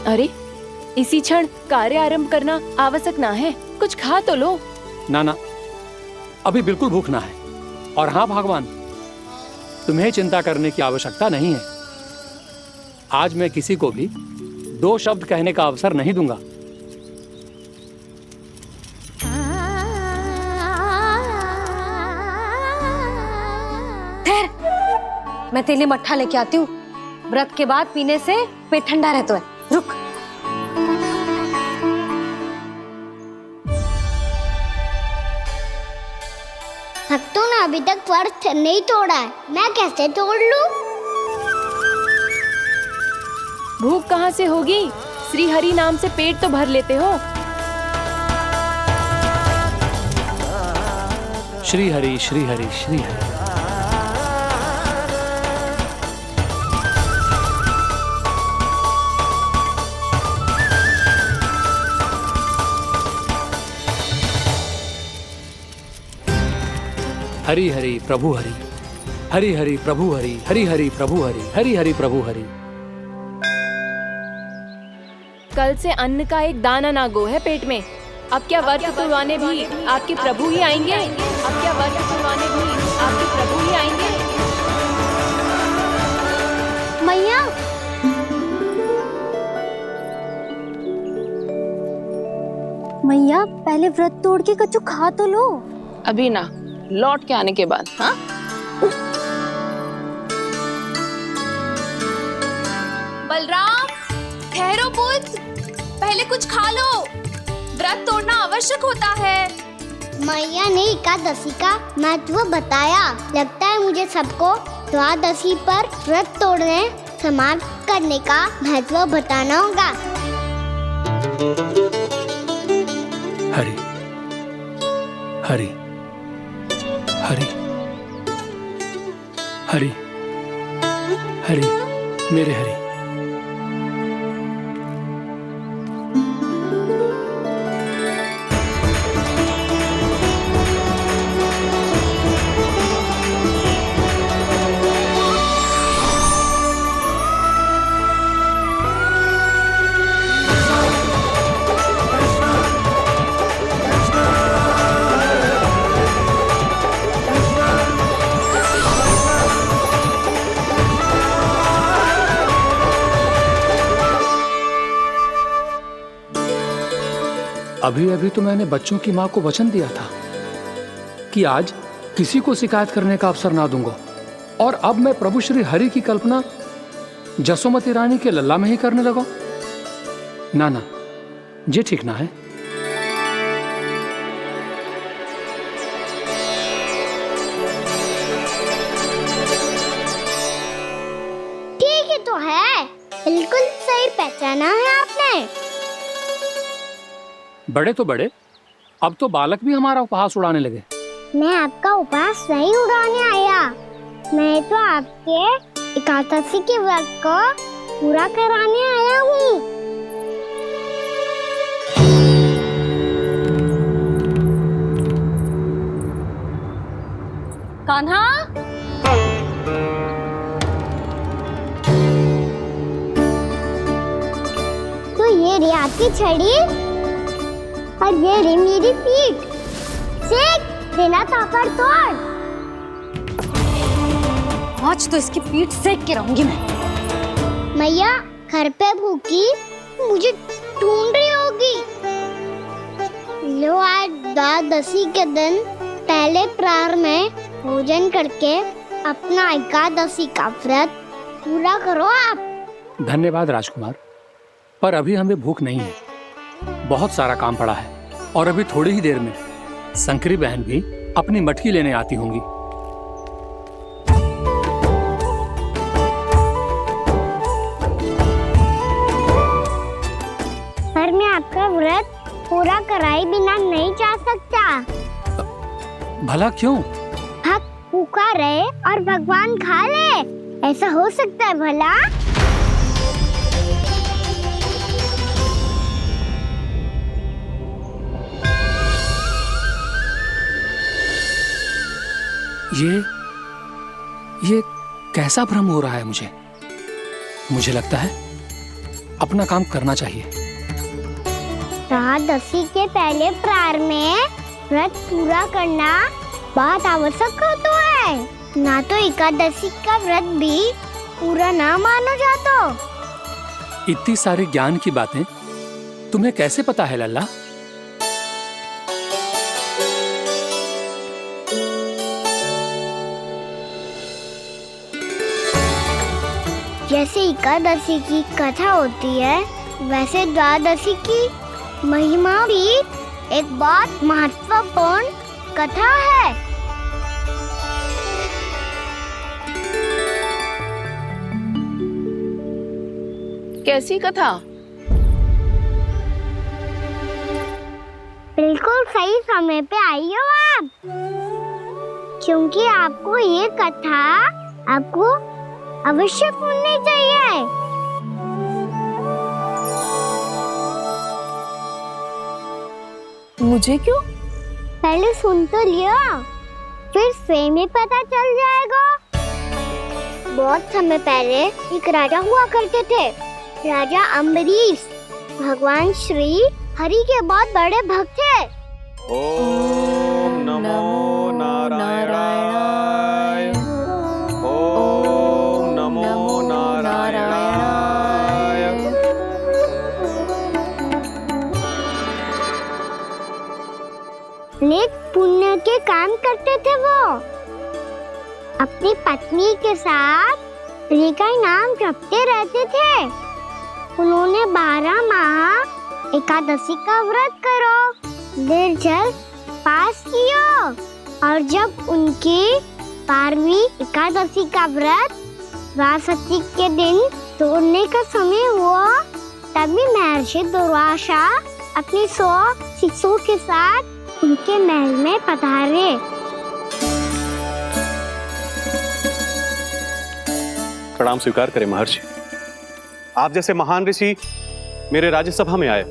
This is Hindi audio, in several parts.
अरे, इसी क्षण कार्य आरंभ करना आवश्यक ना है। कुछ खा तो लो। ना ना, अभी बिल्कुल भूख ना है। और हाँ भगवान, तुम्हें चिंता करने की आवश्यकता नहीं है। आज मैं किसी को भी 2 शब्द कहने का अवसर नहीं दूंगा। ठहर, मैं तेरे लिए मट्ठा लेके आती हूँ। व्रत के बाद पीने से पेट ठंडा रहता है। रुक। भक्तों ने अभी तक व्रत नहीं तोड़ा है, मैं कैसे तोड़ लूं? भूख कहाँ से होगी? श्री हरि नाम से पेट तो भर लेते हो। श्री हरि श्री हरि श्री हरि। हरि हरि प्रभु हरि, हरि हरि प्रभु हरि, हरि हरि प्रभु हरि, हरि हरि प्रभु हरि। कल से अन्न का एक दाना ना गो है पेट में। अब क्या व्रत तुड़वाने भी आपके प्रभु ही आएंगे? अब क्या व्रत तुड़वाने भी आपके प्रभु ही आएंगे? मैया, मैया पहले व्रत तोड़ के कच्चू खा तो लो। अभी ना, लौट के आने के बाद। हाँ, बलराम, ठहरो पुत्र, पहले कुछ खा लो। व्रत तोड़ना आवश्यक होता है। मैया ने एकादशी का महत्व बताया। लगता है मुझे सबको द्वादशी पर व्रत तोड़ने समाप्त करने का महत्व बताना होगा। हरि हरि हरि हरि हरि, मेरे हरि। अभी अभी तो मैंने बच्चों की माँ को वचन दिया था कि आज किसी को शिकायत करने का अवसर ना दूंगा, और अब मैं प्रभु श्री हरि की कल्पना जसोमती रानी के लल्ला में ही करने लगा। ना ना, ये ठीक ना है। ठीक ही तो है, बिल्कुल सही पहचाना है आपने। बड़े तो बड़े, अब तो बालक भी हमारा उपहास उड़ाने लगे। मैं आपका उपहास नहीं उड़ाने आया, मैं तो आपके एकादशी के व्रत को पूरा कराने आया हूँ। कान्हा, तो ये रे आपकी छड़ी और ये रे मेरी पीठ। सेक बिना तापर तोड़। आज तो इसकी पीठ सेक के रहूंगी मैं। मैया घर पे भूखी मुझे ढूंढ रही होगी। लो, आज द्वादशी के दिन पहले प्रहर में भोजन करके अपना एकादशी का व्रत पूरा करो आप। धन्यवाद राजकुमार, पर अभी हमें भूख नहीं है। बहुत सारा काम पड़ा है, और अभी थोड़ी ही देर में शंकरी बहन भी अपनी मटकी लेने आती होंगी। पर मैं आपका व्रत पूरा कराए बिना नहीं जा सकता। भला क्यों? भक्त भूखा रहे और भगवान खा ले, ऐसा हो सकता है भला? ये कैसा भ्रम हो रहा है मुझे लगता है अपना काम करना चाहिए। एकादशी के पहले प्रार में व्रत पूरा करना बहुत आवश्यक होता है, ना तो एकादशी का व्रत भी पूरा ना मानो जातो। इतनी सारी ज्ञान की बातें तुम्हें कैसे पता है लल्ला? जैसे एकादशी की कथा होती है, वैसे द्वादशी की महिमा भी एक बहुत महत्वपूर्ण कथा है। कैसी कथा? बिल्कुल सही समय पे आई हो आप, क्योंकि आपको ये कथा आपको अवश्य सुननी चाहिए। मुझे क्यों? पहले सुन तो लियो, फिर स्वयं ही पता चल जाएगा। बहुत समय पहले एक राजा हुआ करते थे, राजा अम्बरीश। भगवान श्री हरि के बहुत बड़े भक्त थे। ओम नमो नारायणाय। ओम नमो नारायणाय। नेक पुण्य के काम करते थे वो। अपनी पत्नी के साथ हरि का नाम जपते रहते थे। उन्होंने 12 माह एकादशी का व्रत करो निर्जल पास किया, और जब उनकी 12वीं एकादशी का व्रत द्वादशी के दिन तोड़ने का समय हुआ, तभी महर्षि दुर्वासा अपनी 100 शिष्यों के साथ उनके महल में पधारे। प्रणाम स्वीकार करें महर्षि। आप जैसे महान ऋषि मेरे राज्यसभा में आए,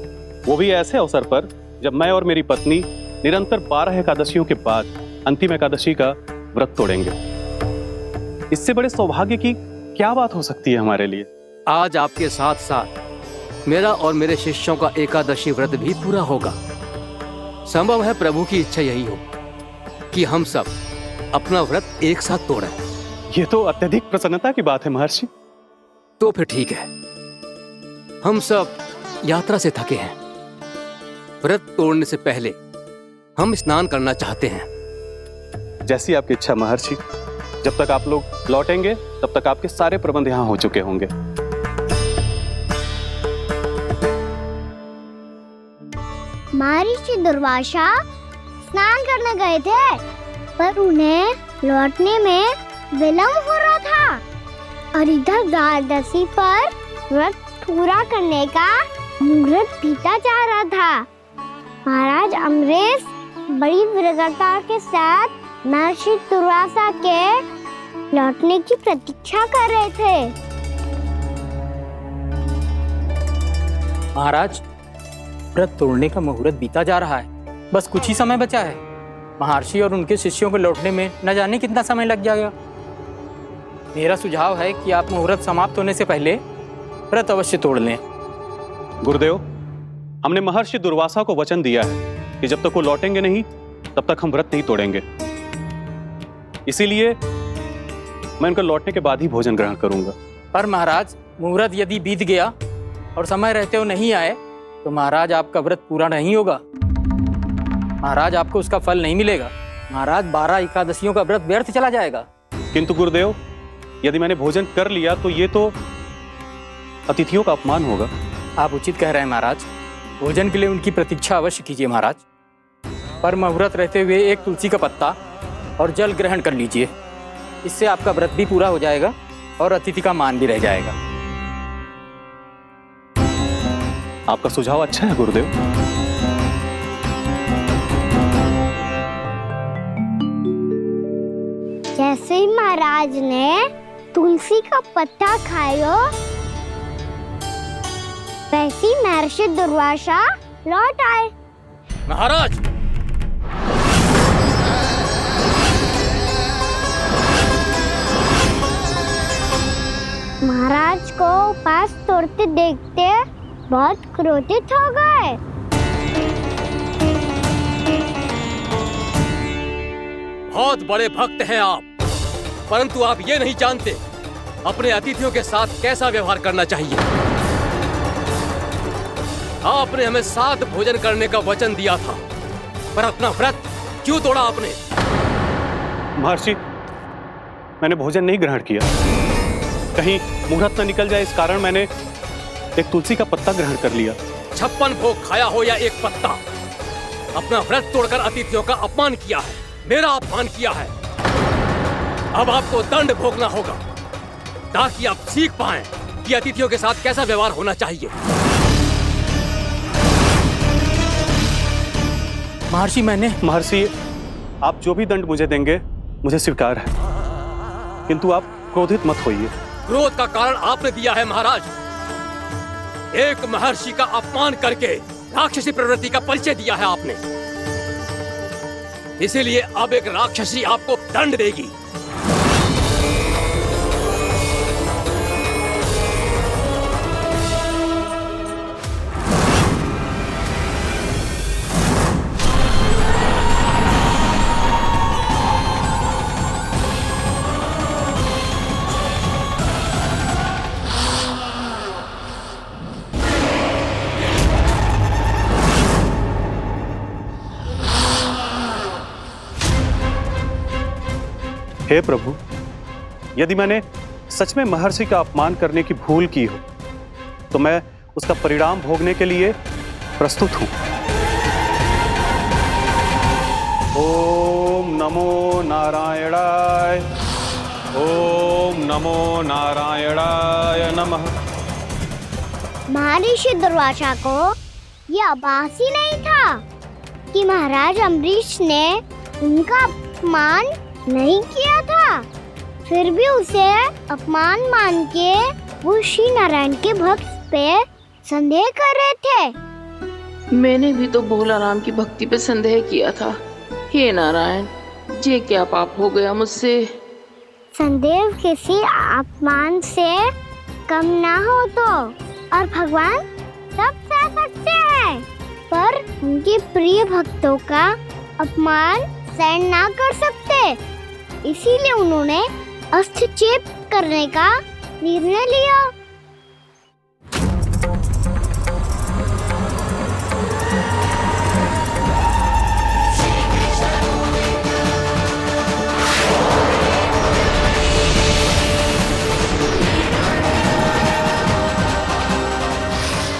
वो भी ऐसे अवसर पर जब मैं और मेरी पत्नी निरंतर 12 एकादशियों के बाद अंतिम एकादशी का व्रत तोड़ेंगे। इससे बड़े सौभाग्य की क्या बात हो सकती है हमारे लिए। आज आपके साथ साथ मेरा और मेरे शिष्यों का एकादशी व्रत भी पूरा होगा। संभव है प्रभु की इच्छा यही हो कि हम सब अपना व्रत एक साथ तोड़ें। ये तो अत्यधिक प्रसन्नता की बात है महर्षि। तो फिर ठीक है, हम सब यात्रा से थके हैं। व्रत तोड़ने से पहले हम स्नान करना चाहते हैं। जैसी आपकी इच्छा महर्षि। जब तक आप लोग लौटेंगे तब तक आपके सारे प्रबंध यहाँ हो चुके होंगे। महर्षि दुर्वासा स्नान करने गए थे, पर उन्हें लौटने में विलंब हो रहा था, और इधर द्वादशी पर व्रत पूरा करने का मुहूर्त बीता जा रहा था। महाराज अम्बरीश बड़ी विरक्ता के साथ महर्षि दुर्वासा के लौटने की प्रतीक्षा कर रहे थे। महाराज, व्रत तोड़ने का मुहूर्त बीता जा रहा है। बस कुछ ही समय बचा है। महर्षि और उनके शिष्यों को लौटने में न जाने कितना समय लग जाएगा। मेरा सुझाव है कि आप मुहूर्त समाप्त होने से पहले व्रत अवश्य तोड़ लें। गुरुदेव, हमने महर्षि दुर्वासा को वचन दिया है कि जब तक वो लौटेंगे नहीं तब तक हम व्रत नहीं तोड़ेंगे। इसीलिए मैं उनका लौटने के बाद ही भोजन ग्रहण करूंगा। पर महाराज, मुहूर्त यदि बीत गया और समय रहते हो नहीं आए तो महाराज आपका व्रत पूरा नहीं होगा। महाराज, आपको उसका फल नहीं मिलेगा। महाराज, 12 एकादशियों का व्रत व्यर्थ चला जाएगा। किंतु गुरुदेव, यदि मैंने भोजन कर लिया तो ये तो अतिथियों का अपमान होगा। आप उचित कह रहे हैं महाराज। भोजन के लिए उनकी प्रतीक्षा अवश्य कीजिए महाराज। पर मुहूर्त रहते हुए एक तुलसी का पत्ता और जल ग्रहण कर लीजिए। इससे आपका व्रत भी पूरा हो जाएगा और अतिथि का मान भी रह जाएगा। आपका सुझाव अच्छा है गुरुदेव। जैसे ही महाराज ने तुलसी का पत्ता खाया, वैसे ही महर्षि दुर्वासा लौट आए। महाराज, महाराज को उपास तोड़ते देखते बहुत क्रोधित हो गए। बहुत बड़े भक्त हैं आप, परंतु आप ये नहीं जानते अपने अतिथियों के साथ कैसा व्यवहार करना चाहिए। आपने हमें साथ भोजन करने का वचन दिया था, पर अपना व्रत क्यों तोड़ा आपने? महर्षि, मैंने भोजन नहीं ग्रहण किया। कहीं मुहूर्त न निकल जाए इस कारण मैंने एक तुलसी का पत्ता ग्रहण कर लिया। 56 भोग खाया हो या एक पत्ता, अपना व्रत तोड़कर अतिथियों का अपमान किया है, मेरा अपमान किया है। अब आपको दंड भोगना होगा ताकि आप सीख पाएं कि अतिथियों के साथ कैसा व्यवहार होना चाहिए। महर्षि, आप जो भी दंड मुझे देंगे मुझे स्वीकार है, किंतु आप क्रोधित मत होइए। क्रोध का कारण आपने दिया है महाराज। एक महर्षि का अपमान करके राक्षसी प्रवृत्ति का परिचय दिया है आपने, इसीलिए अब एक राक्षसी आपको दंड देगी। हे प्रभु, यदि मैंने सच में महर्षि का अपमान करने की भूल की हो तो मैं उसका परिणाम भोगने के लिए प्रस्तुत हूं। ओम नमो नारायणाय, ओम नमो नारायणाय नमः। महर्षि दुर्वासा को यह आभास ही नहीं था कि महाराज अम्बरीश ने उनका अपमान नहीं किया था, फिर भी उसे अपमान मान के वो श्री नारायण के भक्त पे संदेह कर रहे थे। मैंने भी तो भोला राम की भक्ति पे संदेह किया था। हे नारायण, ये क्या पाप हो गया मुझसे? संदेह किसी अपमान से कम ना हो तो, और भगवान सब सह सकते हैं, पर उनके प्रिय भक्तों का अपमान सहन ना कर सकते, इसीलिए उन्होंने हस्तक्षेप करने का निर्णय लिया।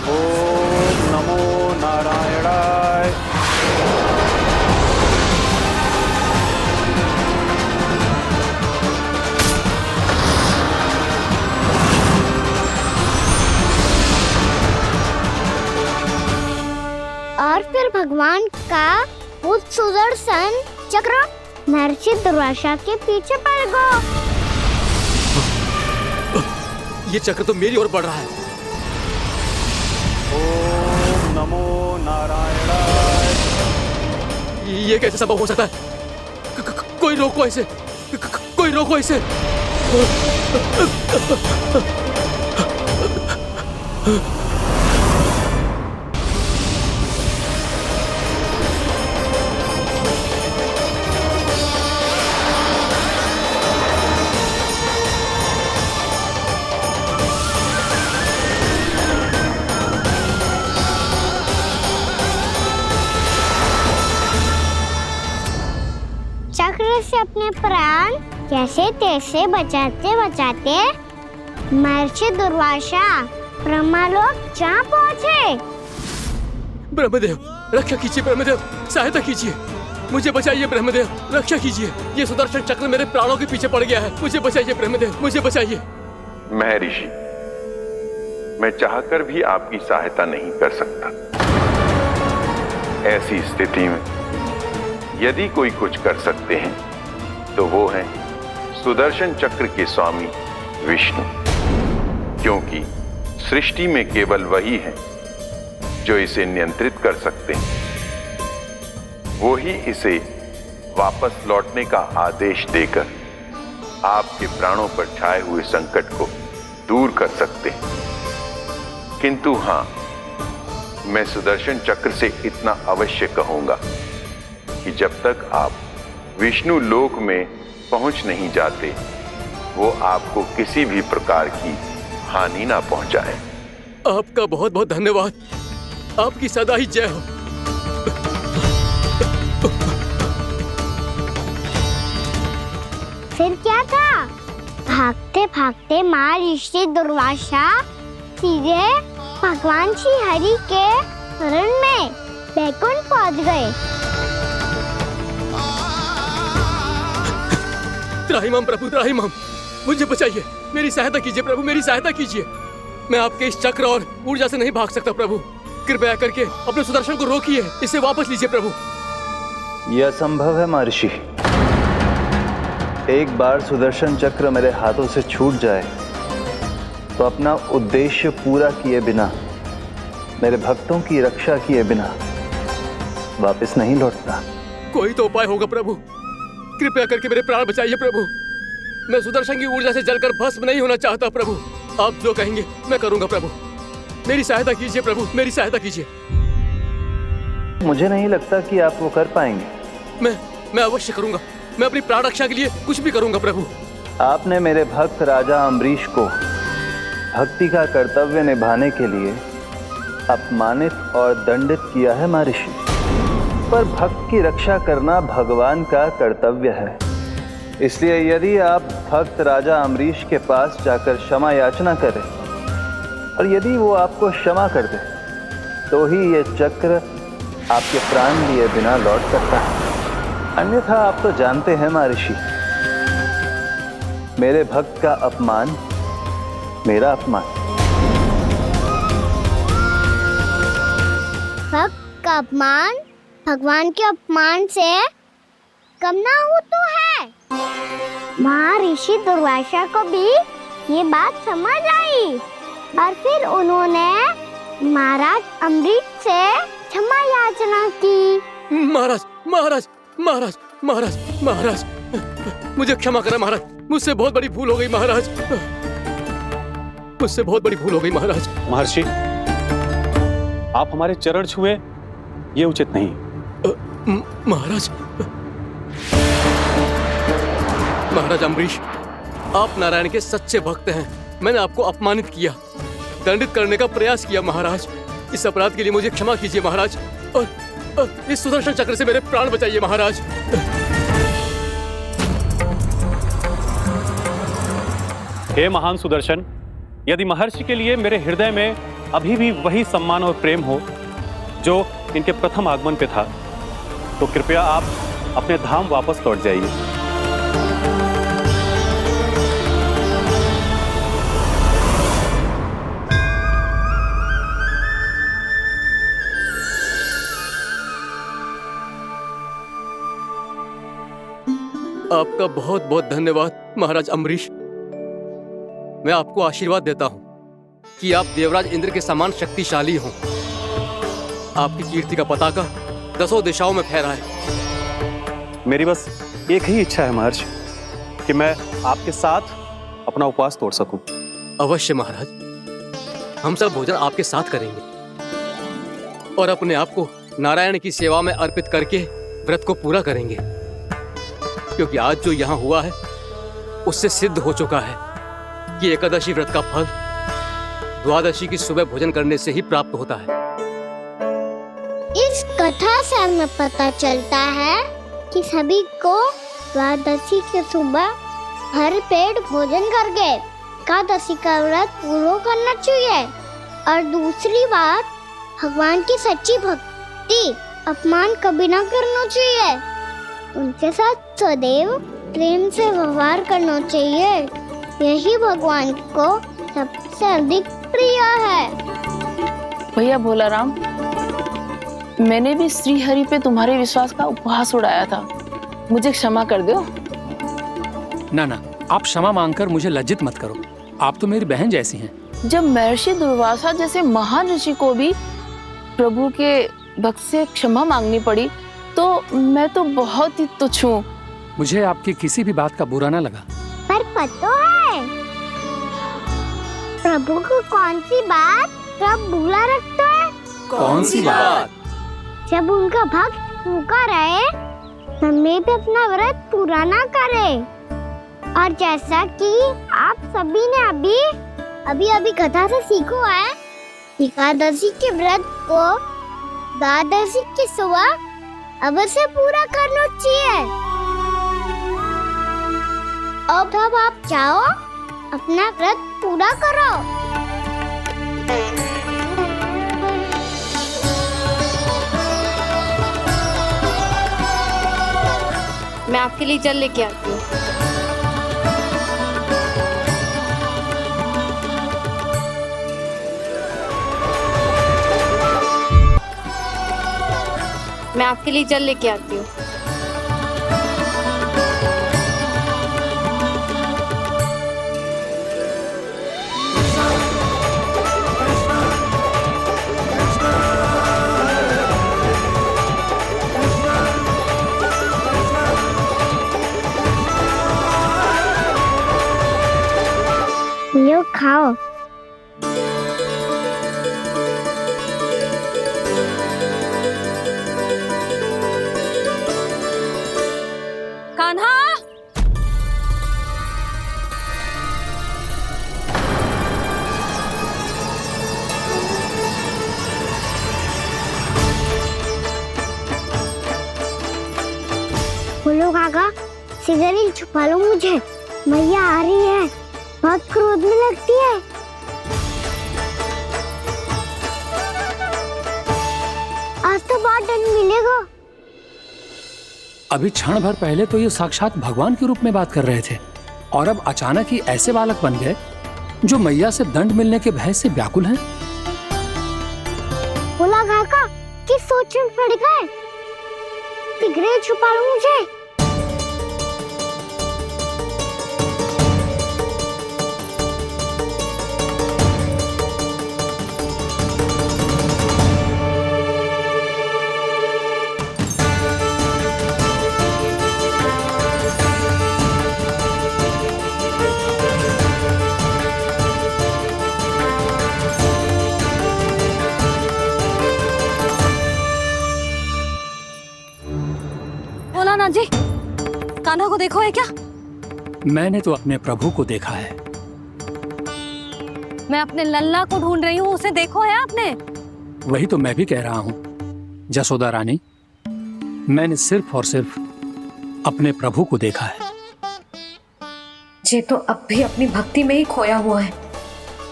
ओम नमो नारायणाय। और फिर भगवान का वो सुदर्शन चक्र महर्षि दुर्वासा के पीछे पड़ गया। ये चक्र तो मेरी ओर बढ़ रहा है। ओम नमो नारायणाय। ये कैसे संभव हो सकता है? कोई रोको इसे, कोई रोको इसे। चक्र से अपने प्राण जैसे तैसे बचाते बचाते महर्षि दुर्वासा ब्रह्मलोक जा पहुँचे। ब्रह्मदेव, रक्षा कीजिए ब्रह्मदेव, सहायता कीजिए, मुझे बचाइए ब्रह्मदेव, रक्षा कीजिए। ये सुदर्शन चक्र मेरे प्राणों के पीछे पड़ गया है, मुझे बचाइए ब्रह्मदेव, मुझे बचाइए। महर्षि, मैं चाहकर भी आपकी सहायता नहीं कर सकता। ऐसी स्थिति में यदि कोई कुछ कर सकते हैं तो वो है सुदर्शन चक्र के स्वामी विष्णु, क्योंकि सृष्टि में केवल वही है जो इसे नियंत्रित कर सकते हैं। वो ही इसे वापस लौटने का आदेश देकर आपके प्राणों पर छाए हुए संकट को दूर कर सकते, किंतु हां, मैं सुदर्शन चक्र से इतना अवश्य कहूंगा कि जब तक आप विष्णु लोक में पहुंच नहीं जाते, वो आपको किसी भी प्रकार की हानि ना पहुंचाए। आपका बहुत बहुत धन्यवाद। आपकी सदा ही जय हो। फिर क्या था? भागते भागते महर्षि दुर्वासा सीधे भगवान श्री हरि के शरण में बैकुंठ पहुंच गए। त्राहिमाम प्रभु, त्राहिमाम, मुझे बचाइए, मेरी सहायता कीजिए प्रभु, मेरी सहायता कीजिए। मैं आपके इस चक्र और ऊर्जा से नहीं भाग सकता प्रभु। कृपया करके अपने सुदर्शन को रोकिए, इसे वापस लीजिए प्रभु। यह असंभव है महर्षि। एक बार सुदर्शन चक्र मेरे हाथों से छूट जाए तो अपना उद्देश्य पूरा किए बिना, मेरे भक्तों की रक्षा किए बिना वापस नहीं लौटता। कोई तो उपाय होगा प्रभु, कृपया करके मेरे प्राण बचाइए प्रभु। मैं सुदर्शन की ऊर्जा से जलकर भस्म नहीं होना चाहता प्रभु। आप जो कहेंगे मैं करूंगा प्रभु। मेरी सहायता कीजिए प्रभु, मेरी सहायता कीजिए। मुझे नहीं लगता कि आप वो कर पाएंगे। मैं अवश्य करूंगा। मैं अपनी प्राण रक्षा के लिए कुछ भी करूंगा प्रभु। आपने मेरे भक्त राजा अम्बरीश को भक्ति का कर्तव्य निभाने के लिए अपमानित और दंडित किया है महर्षि, पर भक्त की रक्षा करना भगवान का कर्तव्य है। इसलिए यदि आप भक्त राजा अम्बरीश के पास जाकर क्षमा याचना करें और यदि वो आपको क्षमा कर दे, तो ही ये चक्र आपके प्राण लिए बिना लौट सकता है। अन्यथा आप तो जानते हैं महर्षि, मेरे भक्त का अपमान मेरा अपमान। भक्त का अपमान भगवान के अपमान से कम ना हो तो है। महर्षि दुर्वासा को भी ये बात समझ आई और फिर उन्होंने महाराज अम्बरीश से क्षमा याचना की। महाराज महाराज महाराज महाराज महाराज, मुझे क्षमा करें महाराज, मुझसे बहुत बड़ी भूल हो गई महाराज, मुझसे बहुत बड़ी भूल हो गई महाराज। महर्षि, आप हमारे चरण छुए ये उचित नहीं। महाराज, महाराज अम्बरीश, आप नारायण के सच्चे भक्त हैं। मैंने आपको अपमानित किया, दंडित करने का प्रयास किया महाराज। इस अपराध के लिए मुझे क्षमा कीजिए महाराज, और इस सुदर्शन चक्र से मेरे प्राण बचाइए महाराज। हे महान सुदर्शन, यदि महर्षि के लिए मेरे हृदय में अभी भी वही सम्मान और प्रेम हो जो इनके प्रथम आगमन पे था, तो कृपया आप अपने धाम वापस लौट जाइए। आपका बहुत बहुत धन्यवाद महाराज अम्बरीश। मैं आपको आशीर्वाद देता हूं कि आप देवराज इंद्र के समान शक्तिशाली हों। आपकी कीर्ति का पताका 10 दिशाओं में फहराए। मेरी बस एक ही इच्छा है महर्षि, कि मैं आपके साथ अपना उपवास तोड़ सकूं। अवश्य महाराज, हम सब भोजन आपके साथ करेंगे और अपने आप को नारायण की सेवा में अर्पित करके व्रत को पूरा करेंगे, क्योंकि आज जो यहाँ हुआ है उससे सिद्ध हो चुका है कि एकादशी व्रत का फल द्वादशी की सुबह भोजन करने से ही प्राप्त होता है। इस कथा से हमें पता चलता है कि सभी को द्वादशी के सुबह भर पेट भोजन करके एकादशी का व्रत पूरा करना चाहिए। और दूसरी बात, भगवान की सच्ची भक्ति अपमान कभी ना करना चाहिए। उनके साथ सदैव प्रेम से व्यवहार करना चाहिए। यही भगवान को सबसे अधिक प्रिय है। भैया भोलाराम, मैंने भी श्री हरि पे तुम्हारे विश्वास का उपहास उड़ाया था, मुझे क्षमा कर दो। ना ना, आप क्षमा मांगकर मुझे लज्जित मत करो। आप तो मेरी बहन जैसी हैं। जब महर्षि दुर्वासा जैसे महान ऋषि को भी प्रभु के भक्त से क्षमा मांगनी पड़ी, तो मैं तो बहुत ही तुच्छ हूँ। मुझे आपकी किसी भी बात का बुरा ना लगा। पर पता है, प्रभु को कौन सी बात सब भूला रखता है? कौन सी बात? जब उनका भक्त भूखा रहे, हमें भी अपना व्रत पूरा ना करे। और जैसा कि आप सभी ने अभी कथा से सीखो है, एकादशी के व्रत को द्वादशी की सुबह अवश्य पूरा करना चाहिए। अब आप जाओ, अपना व्रत पूरा करो। मैं आपके लिए जल लेके आती हूँ। मैं आपके लिए जल लेके आती हूँ। लो खाओ। कान्हा, बोलो काका, सिगरेट छुपा लो मुझे, मैया आ रही है, बहुत क्रोध में लगती है। आज तो बहुत दंड मिलेगा। अभी क्षण भर पहले तो ये साक्षात भगवान के रूप में बात कर रहे थे, और अब अचानक ही ऐसे बालक बन गए जो मैया से दंड मिलने के भय से व्याकुल हैं। बोला काका, किस सोच में पड़ गए? सिगरेट छुपा लो मुझे। बोला जी, कान्हा को देखो है क्या? मैंने तो अपने प्रभु को देखा है। मैं अपने लल्ला को ढूंढ रही हूँ, उसे देखो है आपने? वही तो मैं भी कह रहा हूँ जसोदा रानी, मैंने सिर्फ और सिर्फ अपने प्रभु को देखा है। ये तो अब भी अपनी भक्ति में ही खोया हुआ है,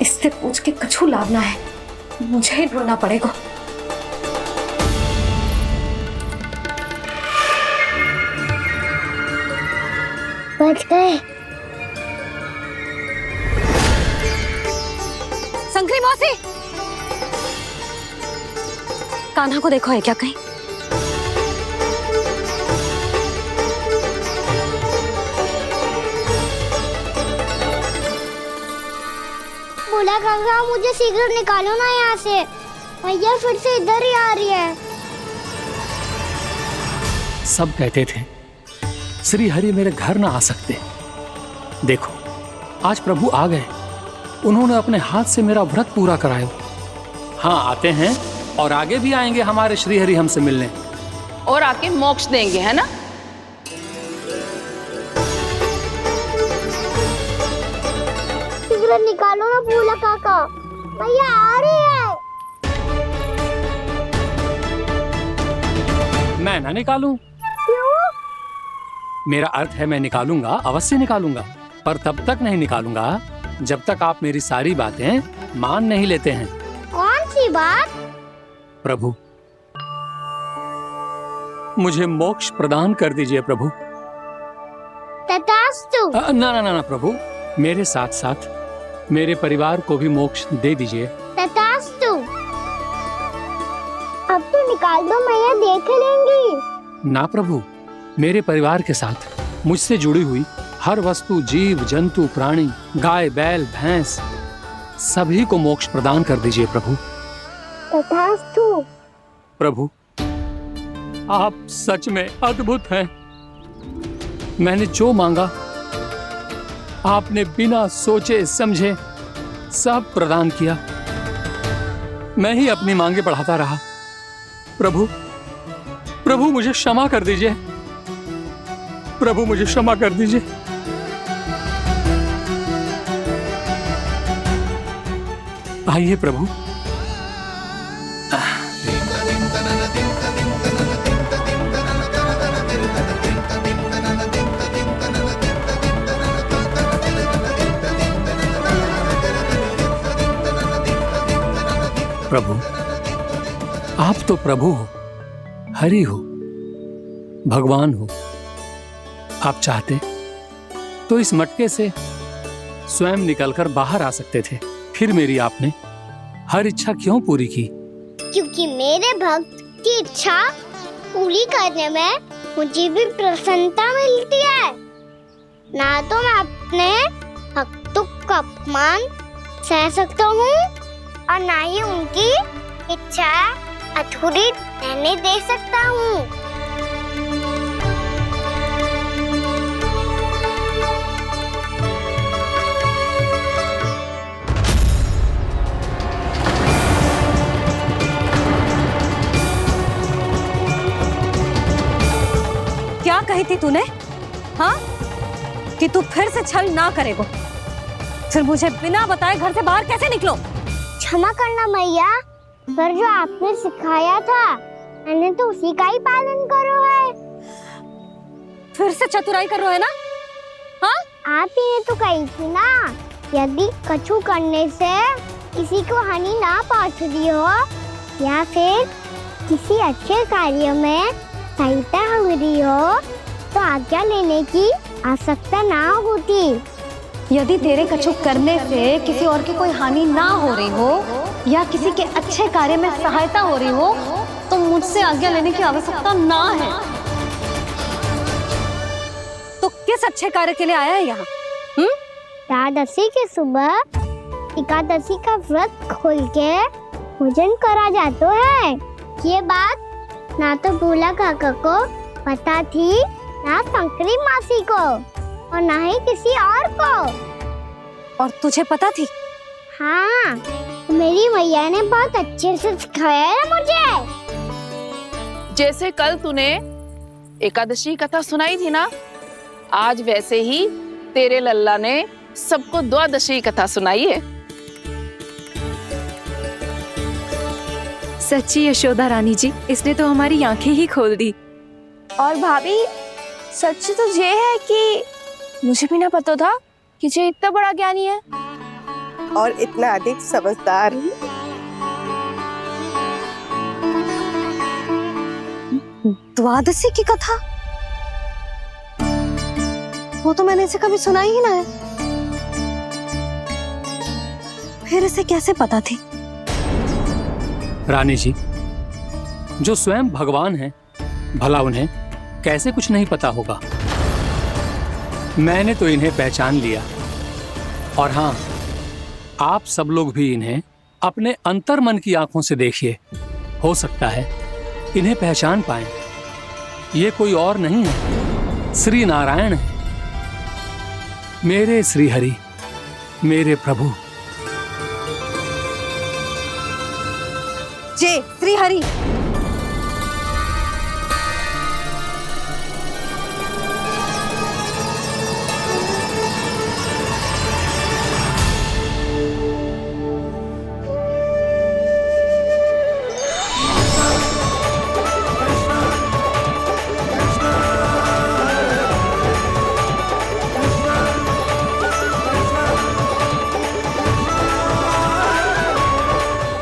इससे पूछ के कछु लाभ ना है, मुझे ही ढूंढना पड़ेगा। बच गए। शंकरी मौसी, कान्हा को देखो है क्या कहीं? बोला गंगा, मुझे सिगरेट निकालो ना यहाँ से, भैया फिर से इधर ही आ रही है। सब कहते थे श्री हरि मेरे घर ना आ सकते, देखो आज प्रभु आ गए, उन्होंने अपने हाथ से मेरा व्रत पूरा कराया। हाँ, आते हैं और आगे भी आएंगे हमारे श्री हरि हमसे मिलने, और आके मोक्ष देंगे, है ना? सिगरेट निकालो ना भोला काका, भैया आ रही है। मैं ना निकालूं? क्यों? मेरा अर्थ है मैं निकालूंगा, अवश्य निकालूंगा, पर तब तक नहीं निकालूंगा जब तक आप मेरी सारी बातें मान नहीं लेते हैं। कौन सी बात? प्रभु, मुझे मोक्ष प्रदान कर दीजिए प्रभु। तथास्तु। ना ना ना ना प्रभु, मेरे साथ साथ मेरे परिवार को भी मोक्ष दे दीजिए। तथास्तु। अब तो निकाल दो, मैया देख लेंगी। ना प्रभु, मेरे परिवार के साथ मुझसे जुड़ी हुई हर वस्तु, जीव जंतु, प्राणी, गाय बैल भैंस, सभी को मोक्ष प्रदान कर दीजिए प्रभु। तथास्तु। प्रभु, आप सच में अद्भुत हैं। मैंने जो मांगा आपने बिना सोचे समझे सब प्रदान किया। मैं ही अपनी मांगे बढ़ाता रहा। प्रभु, प्रभु मुझे क्षमा कर दीजिए। प्रभु मुझे क्षमा कर दीजिए। आइए प्रभु। प्रभु, आप तो प्रभु हो, हरि हो, भगवान हो। आप चाहते तो इस मटके से स्वयं निकलकर बाहर आ सकते थे, फिर मेरी आपने हर इच्छा क्यों पूरी की? क्योंकि मेरे भक्त की इच्छा पूरी करने में मुझे भी प्रसन्नता मिलती है। ना तो मैं अपने भक्तों का अपमान सह सकता हूँ और ना ही उनकी इच्छा अधूरी रहने दे सकता हूँ। क्या कही थी तूने? हाँ, कि तू फिर से छल ना करेगा। फिर मुझे बिना बताए घर से बाहर कैसे निकलो? क्षमा करना मैया, पर जो आपने सिखाया था मैंने तो उसी का ही पालन करो है। फिर से चतुराई कर रहे हो है ना? हाँ, आप ही ने तो कही थी ना, यदि कछु करने से किसी को हानि ना पहुंचती हो या फिर किसी अच्छे कार्य में सहायता हो रही हो तो आज्ञा लेने की आवश्यकता ना होती। यदि तेरे कछु करने से किसी और की कोई हानि ना हो रही हो या किसी के अच्छे कार्य में सहायता हो रही हो तो मुझसे आज्ञा लेने की आवश्यकता ना है। तो किस अच्छे कार्य के लिए आया है यहाँ? एकादशी की सुबह एकादशी का व्रत खोल के भोजन करा जाता है। ये बात ना तो भोला काका को पता थी, ना शंकरी मासी को और ना ही किसी और को। और तुझे पता थी? हाँ, मेरी मैया ने बहुत अच्छे से सिखाया है मुझे। जैसे कल तूने एकादशी कथा सुनाई थी ना, आज वैसे ही तेरे लल्ला ने सबको द्वादशी कथा सुनाई है। सच्ची यशोदा रानी जी, इसने तो हमारी आंखें ही खोल दी। और भाभी, सच तो ये है कि मुझे भी ना पता था कि ये इतना बड़ा ज्ञानी है और इतना अधिक समझदार। द्वादशी की कथा? वो तो मैंने इसे कभी सुना ही ना है। फिर इसे कैसे पता थी? रानी जी, जो स्वयं भगवान हैं, भला उन्हें कैसे कुछ नहीं पता होगा? मैंने तो इन्हें पहचान लिया। और हाँ, आप सब लोग भी इन्हें अपने अंतर मन की आंखों से देखिए, हो सकता है इन्हें पहचान पाएं। ये कोई और नहीं है, श्री नारायण है, मेरे श्री हरि, मेरे प्रभु। जय श्री हरि।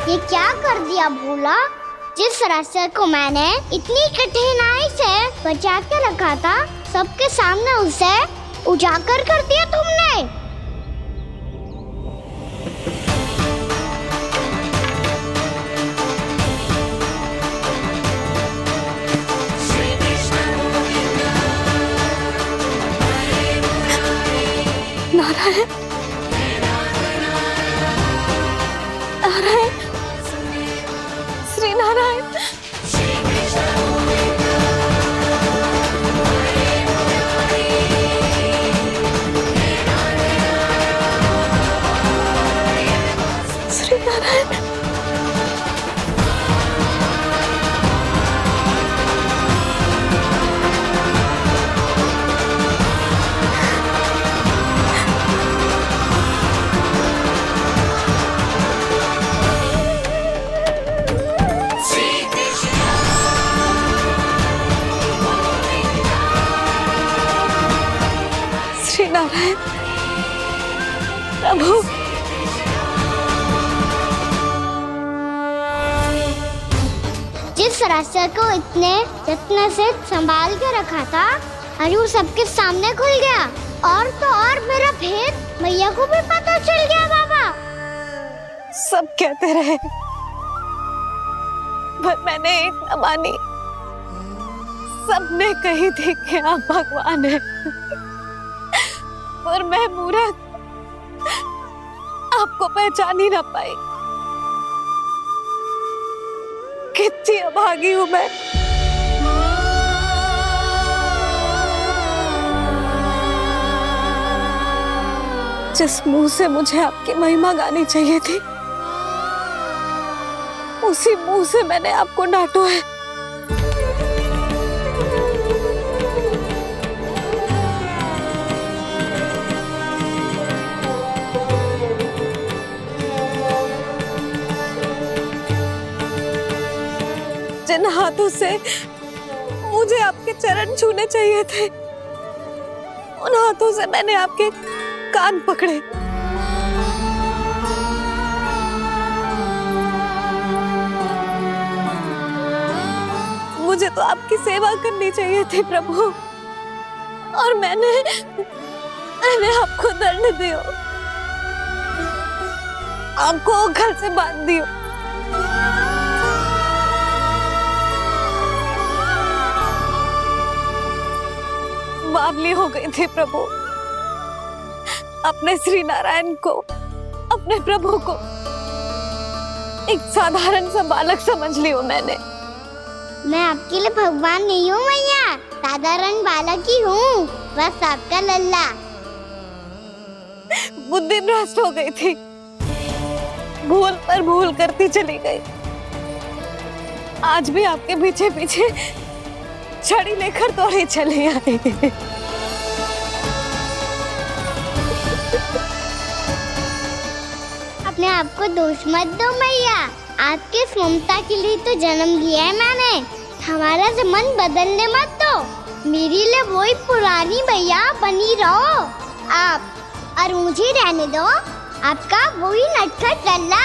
ये क्या कर दिया भोला? जिस रास्ते को मैंने इतनी कठिनाई से बचा के रखा था, सबके सामने उसे उजागर कर दिया तुमने। नारायण, नारायण, श्री नारायण। श्री नारायण प्रभु। जिस रास्ते को इतने यत्न से संभाल के रखा था, आज वो सबके सामने खुल गया। और तो और मेरा भेद मैया को भी पता चल गया। बाबा सब कहते रहे पर मैंने एक न मानी। सबने कही थी कि आप भगवान हैं, पर मैं मूर्ख आपको पहचान ही ना पाई। कितनी अभागी हूं मैं। जिस मुंह से मुझे आपकी महिमा गानी चाहिए थी, उसी मुंह से मैंने आपको डांटा है। जिन हाथों से मुझे आपके चरण छूने चाहिए थे, उन हाथों से मैंने आपके कान पकड़े। मुझे तो आपकी सेवा करनी चाहिए थी प्रभु, और मैंने आपको दंड दियो, आपको घर से बांध दियो। बावली हो गई थी प्रभु। अपने श्री नारायण को, अपने प्रभु को एक साधारण सा बालक समझ लियो मैंने। मैं आपके लिए भगवान नहीं हूँ मैया, साधारण बालक ही हूँ, बस आपका लल्ला। बुद्धि भ्रष्ट हो गई थी, भूल पर भूल करती चली गई। आज भी आपके पीछे पीछे छड़ी लेकर दौड़ी चली आई। अपने आप को दोष मत दो मैया, आपके ममता के लिए तो जन्म लिया है मैंने। हमारा से मन बदलने मत दो। मेरे लिए वही पुरानी मैया बनी रहो आप, और मुझे रहने दो आपका वही नटखट लल्ला।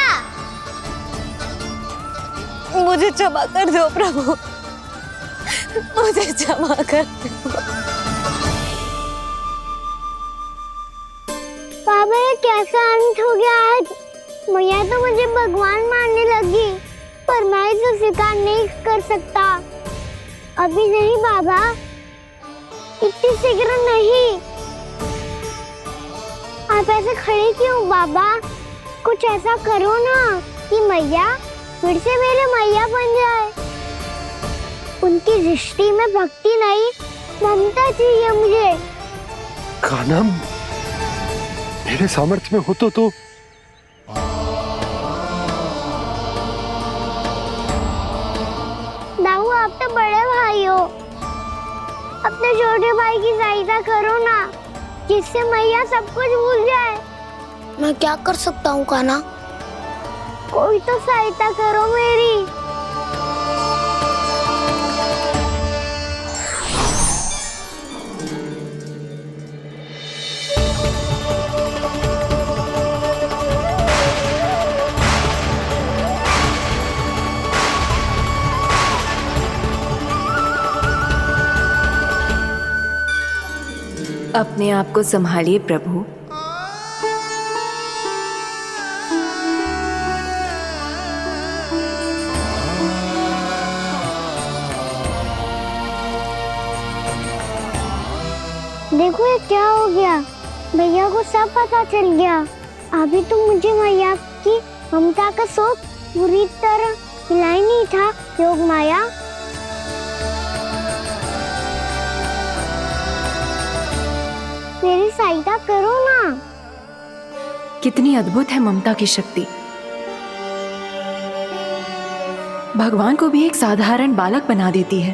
मुझे क्षमा कर दो प्रभु, मुझे क्षमा कर दो। बाबा ये कैसा अंत हो गया आज? मैया तो मुझे भगवान मानने लगी, पर मैं इसे स्वीकार नहीं कर सकता। अभी नहीं बाबा, इतनी शीघ्र नहीं। आप ऐसे खड़े क्यों बाबा? कुछ ऐसा करो ना कि मैया फिर से मेरे मैया बन जाए। उनकी दृष्टि में भक्ति नहीं, ममता चाहिए मुझे। कान्हा, मेरे सामर्थ्य में हो तो दाऊ, आप तो बड़े भाई हो, अपने छोटे भाई की सहायता करो ना, जिससे मैया सब कुछ भूल जाए। मैं क्या कर सकता हूँ कान्हा? कोई तो सहायता करो मेरी। अपने आप को संभालिए प्रभु। देखो ये क्या हो गया, भैया को सब पता चल गया। अभी तो मुझे मैया की ममता का शौक पूरी तरह मिला ही नहीं था। योग माया, मेरी सहायता करो ना। कितनी अद्भुत है ममता की शक्ति। भगवान को भी एक साधारण बालक बना देती है।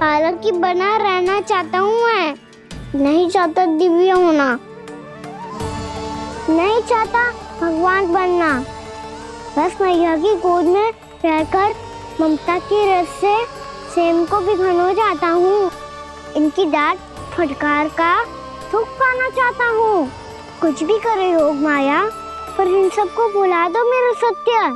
बालक की बना रहना चाहता हूँ मैं, नहीं चाहता दिव्य होना, नहीं चाहता भगवान बनना। बस मैया की गोद में रहकर ममता की रस से सेम को भी घनो चाहता हूँ। इनकी डांट फटकार का सुख पाना चाहता हूँ। कुछ भी करे योग माया, पर इन सबको भुला दो मेरा सत्य।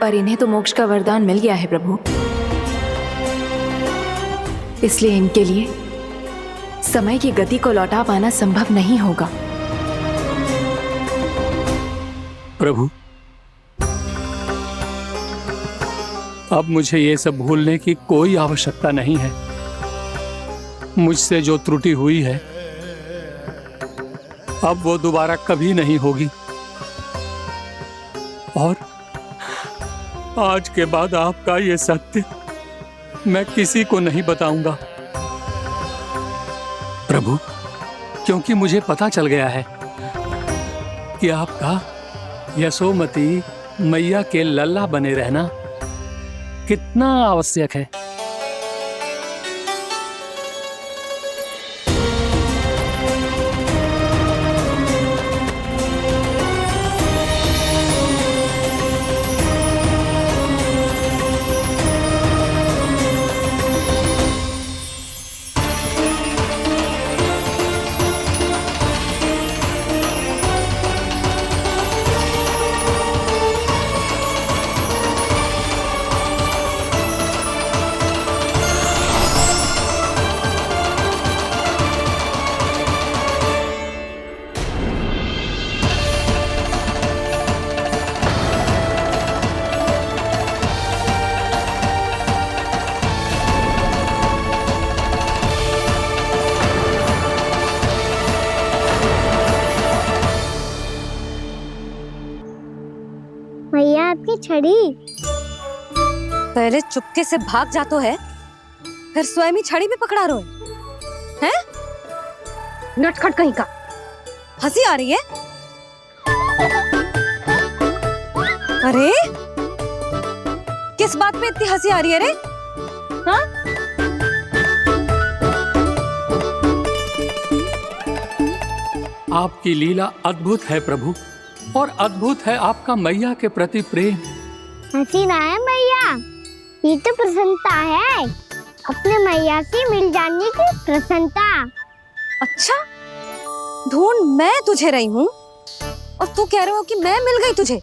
पर इन्हें तो मोक्ष का वरदान मिल गया है प्रभु, इसलिए इनके लिए समय की गति को लौटा पाना संभव नहीं होगा। प्रभु, अब मुझे ये सब भूलने की कोई आवश्यकता नहीं है। मुझसे जो त्रुटि हुई है अब वो दोबारा कभी नहीं होगी, और आज के बाद आपका ये सत्य मैं किसी को नहीं बताऊंगा प्रभु, क्योंकि मुझे पता चल गया है कि आपका यशोमती मैया के लल्ला बने रहना कितना आवश्यक है। मैया आपकी छड़ी। पहले चुपके से भाग जातो है, फिर स्वयं ही छड़ी भी पकड़ा रो है? नटखट कहीं का। हंसी आ रही है? अरे किस बात पे इतनी हंसी आ रही है रे? हाँ? आपकी लीला अद्भुत है प्रभु, और अद्भुत है आपका मैया के प्रति प्रेम। हंसी ना है मैया, ये तो प्रसन्नता है, अपने मैया से मिल जाने की प्रसन्नता। अच्छा, ढूंढ मैं तुझे रही हूँ और तू कह रहे हो कि मैं मिल गई तुझे।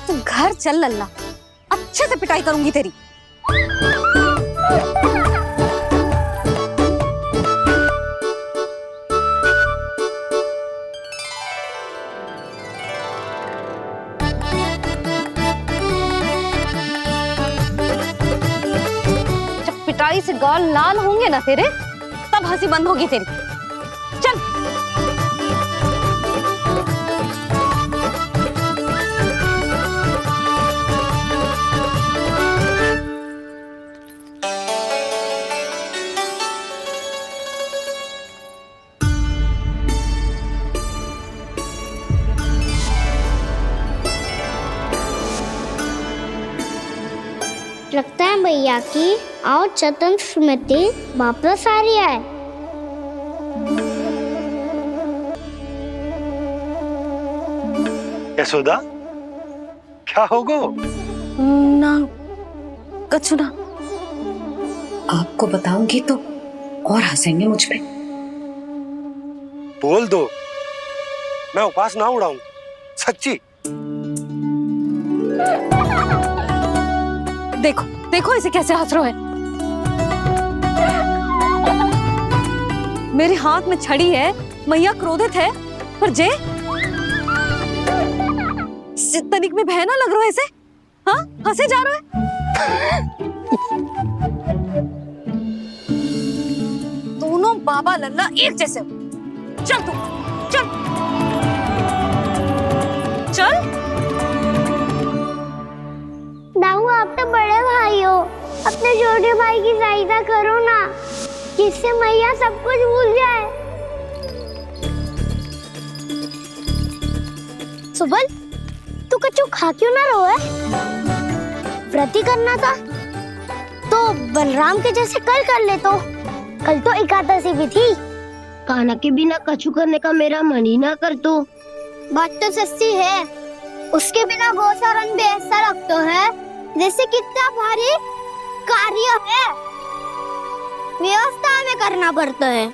तू घर चल लल्ला, अच्छे से पिटाई करूंगी तेरी। जब पिटाई से गाल लाल होंगे ना तेरे, तब हंसी बंद होगी तेरी। चल। लगता है भैया की और चतन स्मृति वापस आ रही है। यशोदा, क्या होगो? ना कछु ना। आपको बताऊंगी तो और हंसेंगे मुझ पे। बोल दो, मैं उपास ना उड़ाऊं, सच्ची। देखो देखो इसे कैसे हंस रहा है। मेरे हाथ में छड़ी है, मैया क्रोधित है, पर जे तनिक में भय ना लग रहा है इसे? हाँ, हंसे जा रहा है। दोनों बाबा लल्ला एक जैसे हो। चल तू, चल चल। दाऊ, आप तो बड़े भाई हो, अपने छोटे भाई की सहायता करो ना, जिससे मैया सब कुछ भूल जाए। सुबल, तू कच्चू खा क्यों ना रहो है? व्रत ही करना था तो बलराम के जैसे कल कर ले। तो कल तो एकादशी भी थी। कान्हा के बिना कछु करने का मेरा मन ही ना कर। तो बात तो सच्ची है, उसके बिना गोचारण भी ऐसा लगता है जैसे कितना भारी कार्य है, व्यवस्था में करना पड़ता है।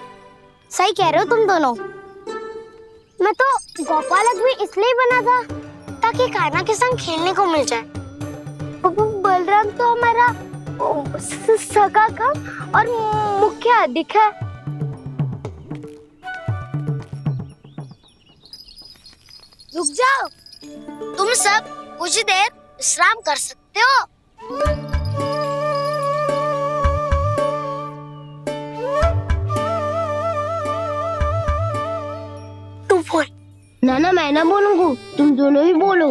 सही कह रहे हो तुम दोनों। मैं तो गोपालक भी इसलिए बना था ताकि कान्हा के संग खेलने को मिल जाए। बलराम तो हमारा सगा काम और मुख्य अधिक है। रुक जाओ, तुम सब कुछ देर विश्राम कर सकते हो। तू बोल। ना मैं ना बोलूंगा, तुम दोनों ही बोलो।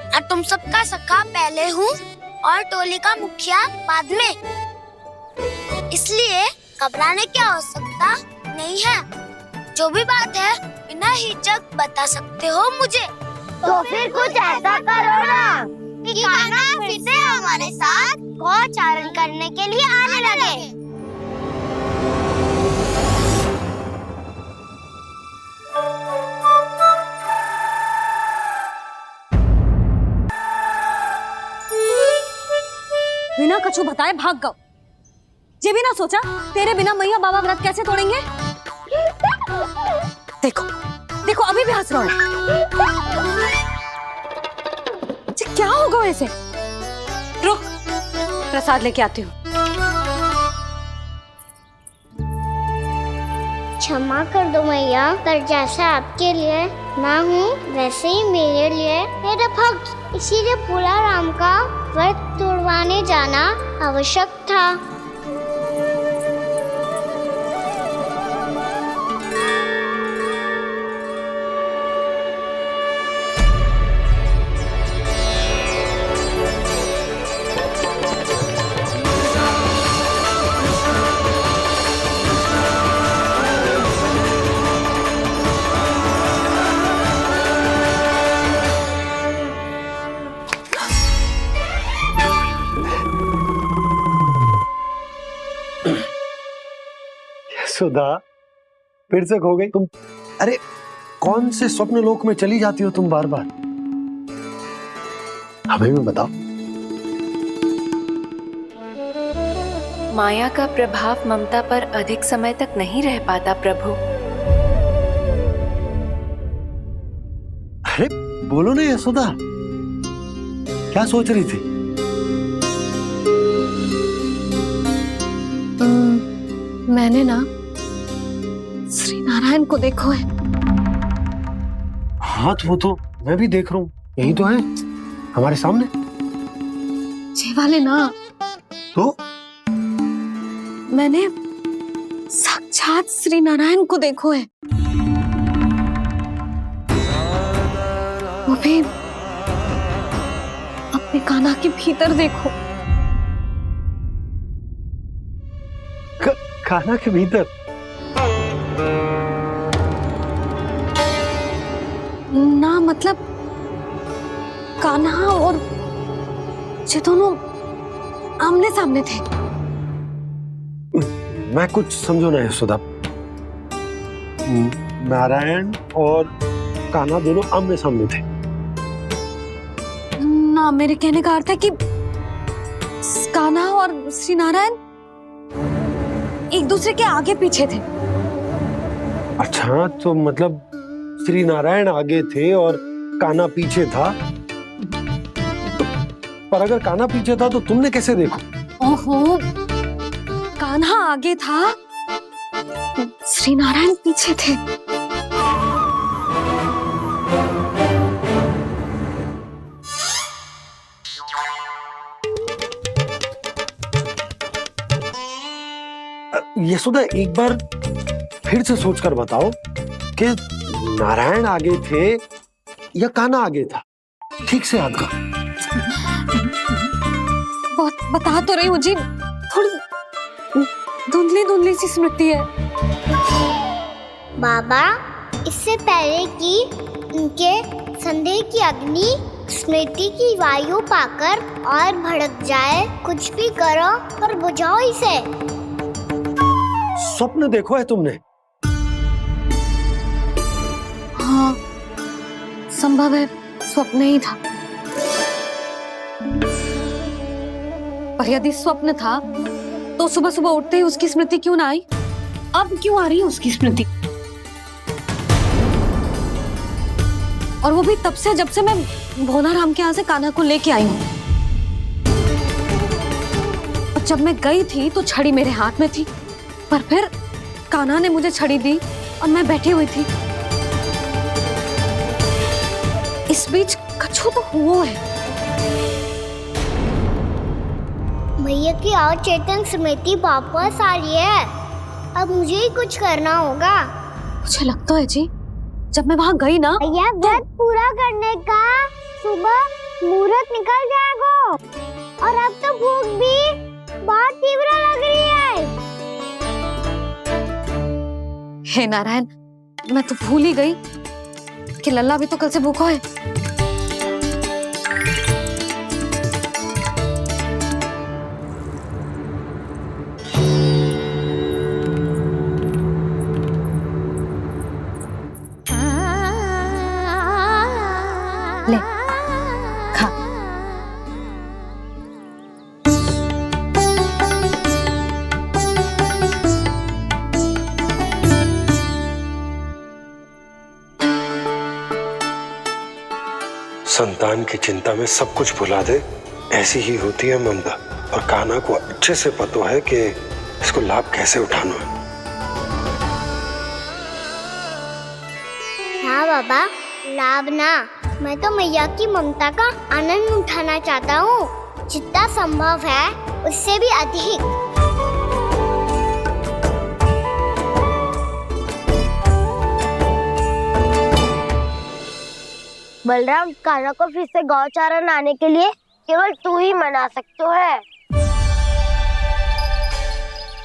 और तुम सबका सखा पहले हूँ और टोली का मुखिया बाद में, इसलिए घबराने की आवश्यकता नहीं है। जो भी बात है बिना हिचक बता सकते हो मुझे। तो फिर कुछ ऐसा करो ना कि कान्हा फिर से हमारे साथ गोचारण करने के लिए आने लगे। बिना कछु बताए भाग गओ। ये भी ना सोचा तेरे बिना मैया बाबा व्रत कैसे तोड़ेंगे। देखो देखो अभी भी हंस रहा है। क्या होगा वैसे? रुक, प्रसाद लेके आती हूँ। क्षमा कर दो मैया, पर जैसा आपके लिए ना हूँ वैसे ही मेरे लिए मेरे भक्त, इसीलिए भोला राम का व्रत तोड़वाने जाना आवश्यक था। सुधा, फिर से खो गई तुम। अरे कौन से स्वप्न लोक में चली जाती हो तुम बार बार? हमें भी बताओ। माया का प्रभाव ममता पर अधिक समय तक नहीं रह पाता प्रभु। अरे बोलो ना यशोदा, क्या सोच रही थी? मैंने ना श्री नारायण को देखो है। हाँ तो वो तो मैं भी देख रहा हूँ, यही तो है हमारे सामने। ये वाले ना, तो मैंने साक्षात श्री नारायण को देखो है, वो भी अपने कान्हा के भीतर देखो। कान्हा के भीतर? ना मतलब कान्हा और ये दोनों आमने सामने थे। मैं कुछ समझो ना यशोदा। नारायण और कान्हा दोनों आमने सामने थे? ना, मेरे कहने का अर्थ है कि कान्हा और श्री नारायण एक दूसरे के आगे पीछे थे। अच्छा, तो मतलब श्री नारायण आगे थे और कान्हा पीछे था। पर अगर कान्हा पीछे था तो तुमने कैसे देखा? ओहो, कान्हा आगे था, श्री नारायण पीछे थे। यशोदा, एक बार फिर से सोचकर बताओ कि नारायण आगे थे या कान्हा आगे था? ठीक से याद कर। बहुत बता तो रही हूँ जी, थोड़ी धुंधली धुंधली सी स्मृति है। बाबा, इससे पहले कि उनके संदेह की अग्नि स्मृति की वायु पाकर और भड़क जाए, कुछ भी करो पर बुझाओ इसे। स्वप्न देखो है तुमने? हाँ, संभव है स्वप्न ही था। पर यदि स्वप्न था तो सुबह सुबह उठते ही उसकी स्मृति क्यों ना आई? अब क्यों आ रही है उसकी स्मृति? और वो भी तब से जब से मैं भोलाराम के यहाँ से कान्हा को लेके आई हूँ। और जब मैं गई थी तो छड़ी मेरे हाथ में थी, पर फिर कान्हा ने मुझे छड़ी दी और मैं बैठी हुई थी। इस बीच कछु तो हुआ है। भैया की अचेतन स्मृति वापस आ रही है। अब मुझे ही कुछ करना होगा। मुझे लगता है जी, जब मैं वहाँ गई ना, भैया व्रत पूरा करने का सुबह मुहूर्त निकल जाएगा और अब तो भूख भी बहुत तीव्र लग रही है। हे नारायण, मैं तो भूल ही गई कि लल्ला भी तो कल से भूखा है। ले, खा। संतान की चिंता में सब कुछ भुला दे, ऐसी ही होती है ममता। और कान्हा को अच्छे से पता है कि इसको लाभ कैसे उठाना है। हाँ बाबा, लाभ ना, मैं तो मैया की ममता का आनंद उठाना चाहता हूँ, जितना संभव है उससे भी अधिक। बलराम, कान्हा को फिर से गौचारण आने के लिए केवल तू ही मना सकते है।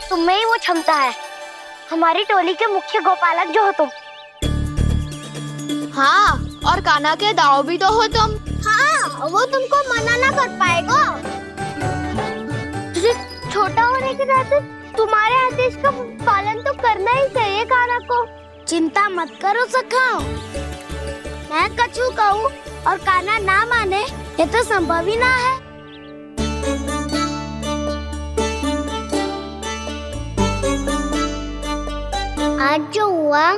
तुम में ही वो क्षमता है, हमारी टोली के मुख्य गोपालक जो हो तुम। हाँ, और कान्हा के दाव भी तो हो तुम। हाँ, वो तुमको मना ना कर पाएगा। तुझे छोटा होने के नाते तुम्हारे आदेश का पालन तो करना ही चाहिए कान्हा को। चिंता मत करो सखा, मैं कछु कहूँ और कान्हा ना माने, ये तो संभव ही ना है। आज जो हुआ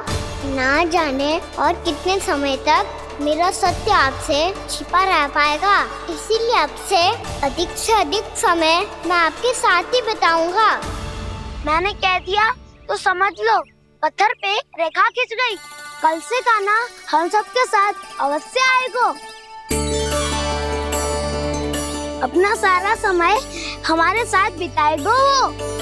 ना जाने और कितने समय तक मेरा सत्य आपसे छिपा रह पाएगा, इसीलिए आपसे अधिक से अधिक समय मैं आपके साथ ही बिताऊंगा। मैंने कह दिया तो समझ लो, पत्थर पे रेखा खिंच गई। कल से कान्हा हम सबके साथ अवश्य आएगा। अपना सारा समय हमारे साथ बिताएगा वो।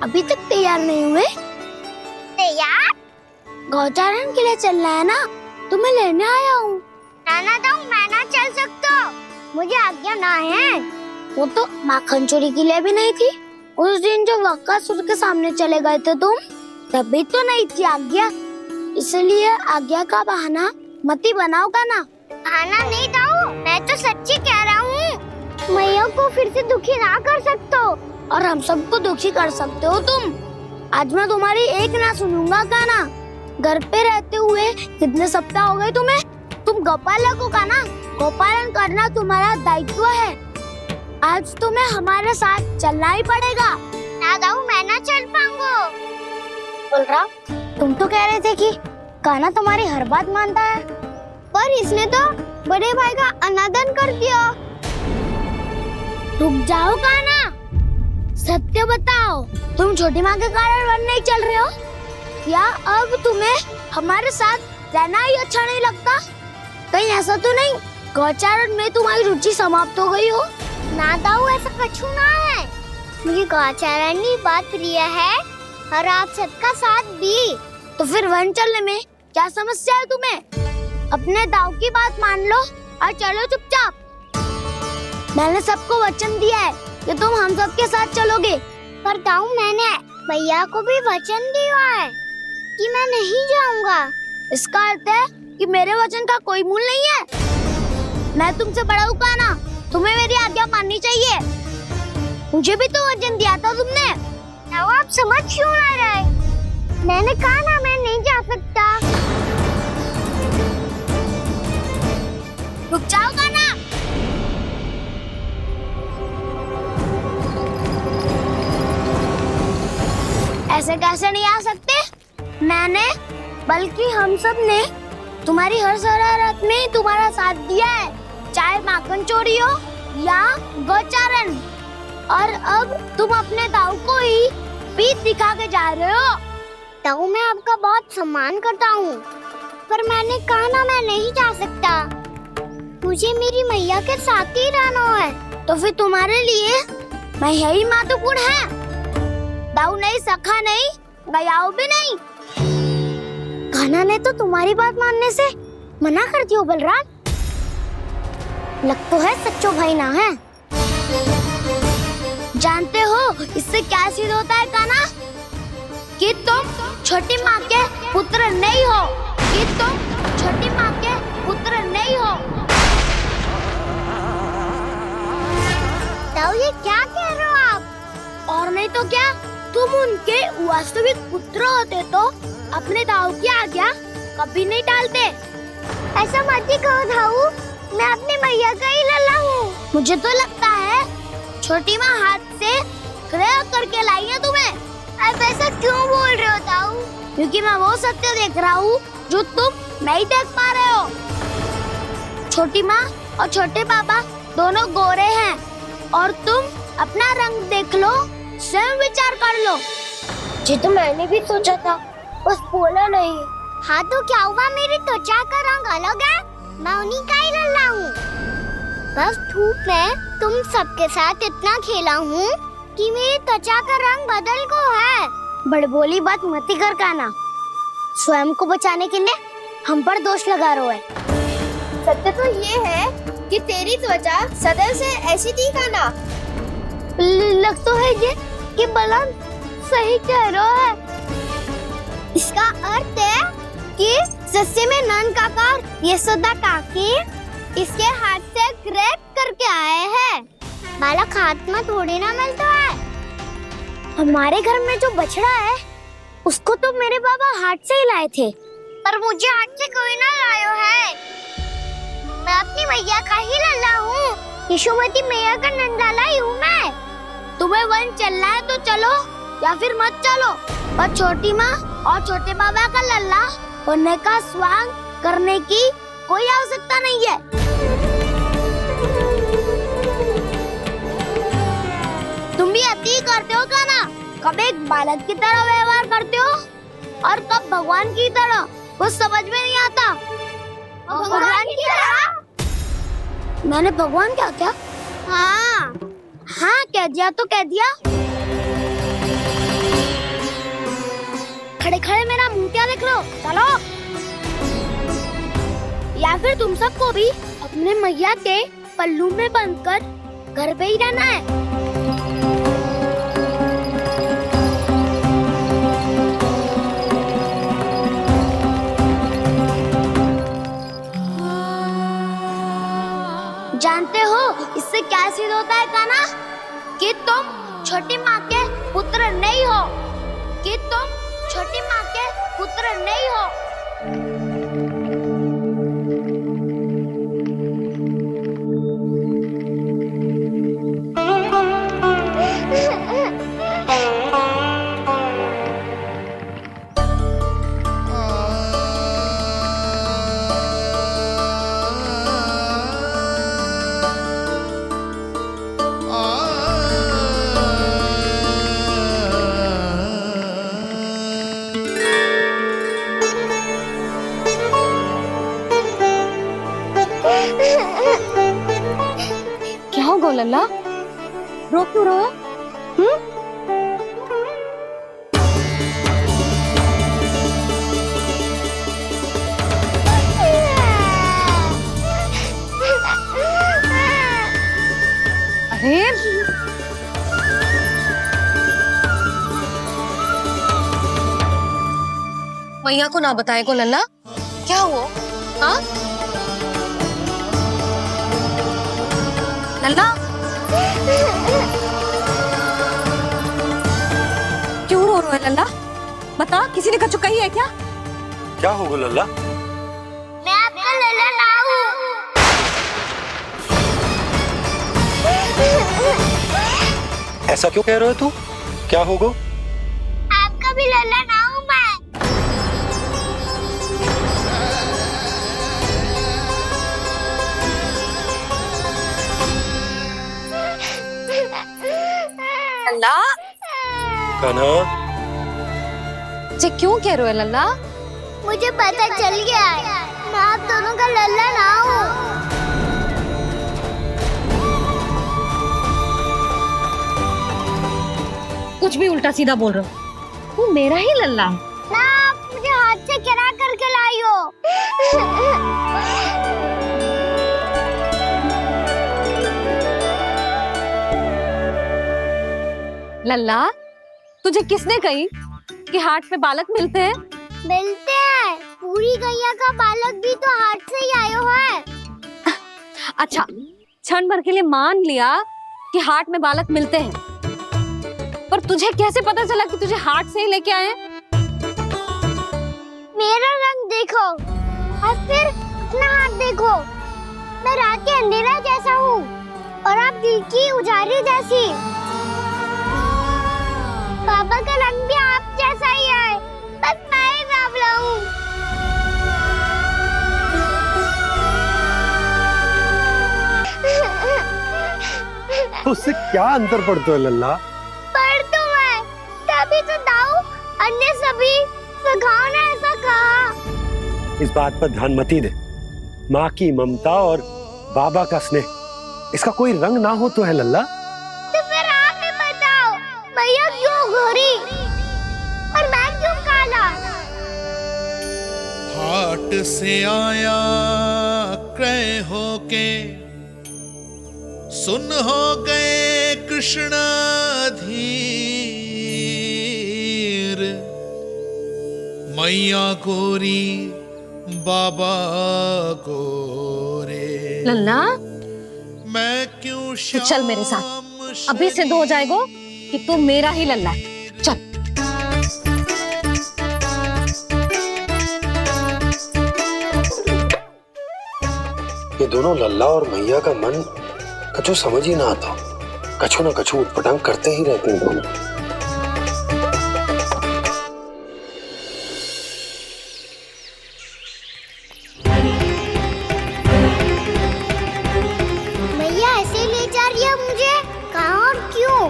अभी तक तैयार नहीं हुए? तैयार? गौचारण के लिए चलना है ना, तुम्हें लेने आया हूँ। नाना तो मैं ना चल सकता, मुझे आज्ञा ना है। वो तो माखन चोरी के लिए भी नहीं थी। उस दिन जो वक्कासुर के सामने चले गए थे तुम, तभी तो नहीं थी आज्ञा। इसलिए आज्ञा का बहाना मत ही बनाओ ना। बहाना नहीं था, मैं तो सच्ची कह रहा हूँ। मैया को फिर से दुखी ना कर सकते हो और हम सबको दुखी कर सकते हो तुम। आज मैं तुम्हारी एक ना सुनूंगा कान्हा। घर पे रहते हुए कितने सप्ताह हो गए तुम्हें? तुम गोपालक हो कान्हा, गोपालन करना तुम्हारा दायित्व है। आज तुम्हें हमारे साथ चलना ही पड़ेगा। ना दाऊ, मैं ना चल पाऊंगा। बलराम, तुम तो कह रहे थे कि कान्हा तुम्हारी हर बात मानता है, पर इसने तो बड़े भाई का अनादर कर दिया। रुक जाओ कान्हा, सत्य बताओ, तुम छोटी माँ के कारण वन नहीं चल रहे हो या अब तुम्हें हमारे साथ रहना ही अच्छा नहीं लगता? कहीं ऐसा तो नहीं गौचारण में तुम्हारी रुचि समाप्त हो गई हो? ना दाऊ, ऐसा कछु ना है। मुझे गौचारणी बहुत प्रिय है और आप सबका साथ भी। तो फिर वन चलने में क्या समस्या है तुम्हें? अपने दाऊ की बात मान लो और चलो चुपचाप। मैंने सबको वचन दिया है कि तुम हम सबके साथ चलोगे। पर दाऊ, मैंने भैया को भी वचन दिया है कि मैं नहीं जाऊंगा। इसका अर्थ है कि मेरे वचन का कोई मूल नहीं है। मैं तुमसे बड़ा हूँ कान्हा, तुम्हें मेरी आज्ञा माननी चाहिए। मुझे भी तो वचन दिया था तुमने। दाऊ, आप समझ क्यों आ रहे? मैंने कहा ना मैं नहीं जा सकता। रुक जाओ कान्हा। ऐसे कैसे नहीं आ सकते? मैंने बल्कि हम सब ने तुम्हारी हर शरारत में तुम्हारा साथ दिया है, चाहे माखन चोरी हो या गौचारण। और अब तुम अपने दाऊ को ही पीठ दिखा के जा रहे हो। दाऊ, मैं आपका बहुत सम्मान करता हूँ, पर मैंने कहा ना मैं नहीं जा सकता। मुझे मेरी मैया के साथ ही रहना है। तो फिर तुम्हारे लिए मैं यही महत्वपूर्ण है। दाऊ नहीं, सखा नहीं, गयाऊ भी नहीं। कान्हा ने तो तुम्हारी बात मानने से मना कर दियो बलराम। लग तो है सच्चो भाई ना है। जानते हो इससे क्या सिद्ध होता है कान्हा? कि तुम छोटी माँ के पुत्र नहीं हो, कि तुम छोटी माँ के पुत्र नहीं हो। दाऊ, ये क्या कह रहे हो आप? और नहीं तो क्या, तुम उनके वास्तविक पुत्र होते तो अपने दाऊ की आज्ञा कभी नहीं टालते। ऐसा मत ही कहो दाऊ, मैं अपनी मैया का ही लल्ला हूँ। मुझे तो लगता है छोटी माँ हाथ से ग्रह करके लाई है तुम्हें। आप ऐसा क्यों बोल रहे हो दाऊ? क्योंकि मैं वो सत्य देख रहा हूँ जो तुम नहीं देख पा रहे हो। छोटी माँ और छोटे पापा दोनों गोरे हैं और तुम अपना रंग देख लो, स्वयं विचार कर लो। जी तो मैंने भी सोचा था, बस बोला नहीं। हाँ तो क्या हुआ, मेरी त्वचा का रंग अलग है, मैं उन्हीं का ही लल्ला हूँ। बस धूप में तुम सबके साथ इतना खेला हूँ कि मेरी त्वचा का रंग बदल को है। बड़बोली बात मत ही कर कान्हा। स्वयं को बचाने के लिए हम पर दोष लगा रहे है। सत्य तो ये है कि तेरी त्वचा सदैव से ऐसी थी कान्हा। लग तो है ये कि बलराम सही कह रहा है। इसका अर्थ है कि सस्ते में नंद काका और यशोदा काकी इसके हाथ से ग्रेट करके आए हैं। बालक हाथ में थोड़ी ना मिलता है। हमारे घर में जो बछड़ा है उसको तो मेरे बाबा हाथ से ही लाए थे, पर मुझे हाथ से कोई ना लाया है। मैं अपनी मैया का ही लल्ला हूँ, यशोमती मैया का नंदलाला ही हूँ मैं। तुम्हें वन चलना है तो चलो या फिर मत चलो, पर छोटी माँ और छोटे बाबा का लल्ला होने का स्वांग करने की कोई आवश्यकता नहीं है। तुम भी अति करते हो कान्हा, कब एक बालक की तरह व्यवहार करते हो और कब भगवान की तरह, कुछ समझ में नहीं आता। भगवान की तरह? मैंने भगवान क्या किया? हाँ हाँ कह दिया तो कह दिया। खड़े खड़े मेरा मुंह क्या देख लो, चलो। या फिर तुम सबको भी अपने मैया के पल्लू में बंधकर घर पे ही रहना है। जानते हो इससे क्या सिद्ध होता है कान्हा? कि तुम छोटी माँ के पुत्र नहीं हो, कि तुम छोटी माँ के पुत्र नहीं हो। क्या हो गोलल्ला, रो क्यों रहो? अरे मैया को ना बताए को लल्ला, क्या हुआ? हाँ लल्ला, क्यों रो रहे हो लल्ला? बता, किसी ने कछु कही है क्या? क्या होगा लल्ला? मैं आपका लल्ला ना हूँ। ऐसा क्यों कह रहे हो तू? क्या होगा? आपका भी लल्ला ना हूँ मैं। लल्ला, कान्हा, जी क्यों कह रहे हो लल्ला? मुझे पता चल गया है, मैं आप दोनों का लल्ला ना हूँ। कुछ भी उल्टा सीधा बोल रहे हो, तू मेरा ही लल्ला है ना, आप मुझे हाथ से गिरा करके लाई हो। लल्ला, तुझे किसने कही कि हाट में बालक मिलते हैं? मिलते हैं, पूरी गैया का बालक भी तो हाट से ही आयो है। अच्छा, क्षण भर के लिए मान लिया कि हाट में बालक मिलते हैं, पर तुझे कैसे पता चला कि तुझे हाट से ही लेके आए हैं? मेरा रंग देखो और फिर अपना हाथ देखो। मैं रात के अंधेरा जैसा हूँ और आप दिल की उजाली जैसी। पापा का रंग भी आप जैसा ही है, बस मैं ही बावला हूँ। उससे क्या अंतर पड़ता है लल्ला? पर तो मैं तभी तो दाऊ अन्य सभी सखाओ ने ऐसा कहा। इस बात पर ध्यान मत ही दे। माँ की ममता और बाबा का स्नेह, इसका कोई रंग ना हो तो है लल्ला? तो फिर आप ही बताओ, भैया क्यों गोरी और मैं क्यों काला? हाट से आया क्रय होके, सुन हो गए कृष्ण धीर। मैया गोरी बाबा गोरे। लल्ला, मैं क्यों तू चल मेरे साथ, अभी सिद्ध हो जाएगा कि तू मेरा ही लल्ला है। चल। ये दोनों लल्ला और मैया का मन कछु समझ ही ना आता, कछु ना कछु उटपटांग करते ही रहते हैं दोनों। भैया ऐसे ले जा रही है मुझे, कहाँ और क्यों?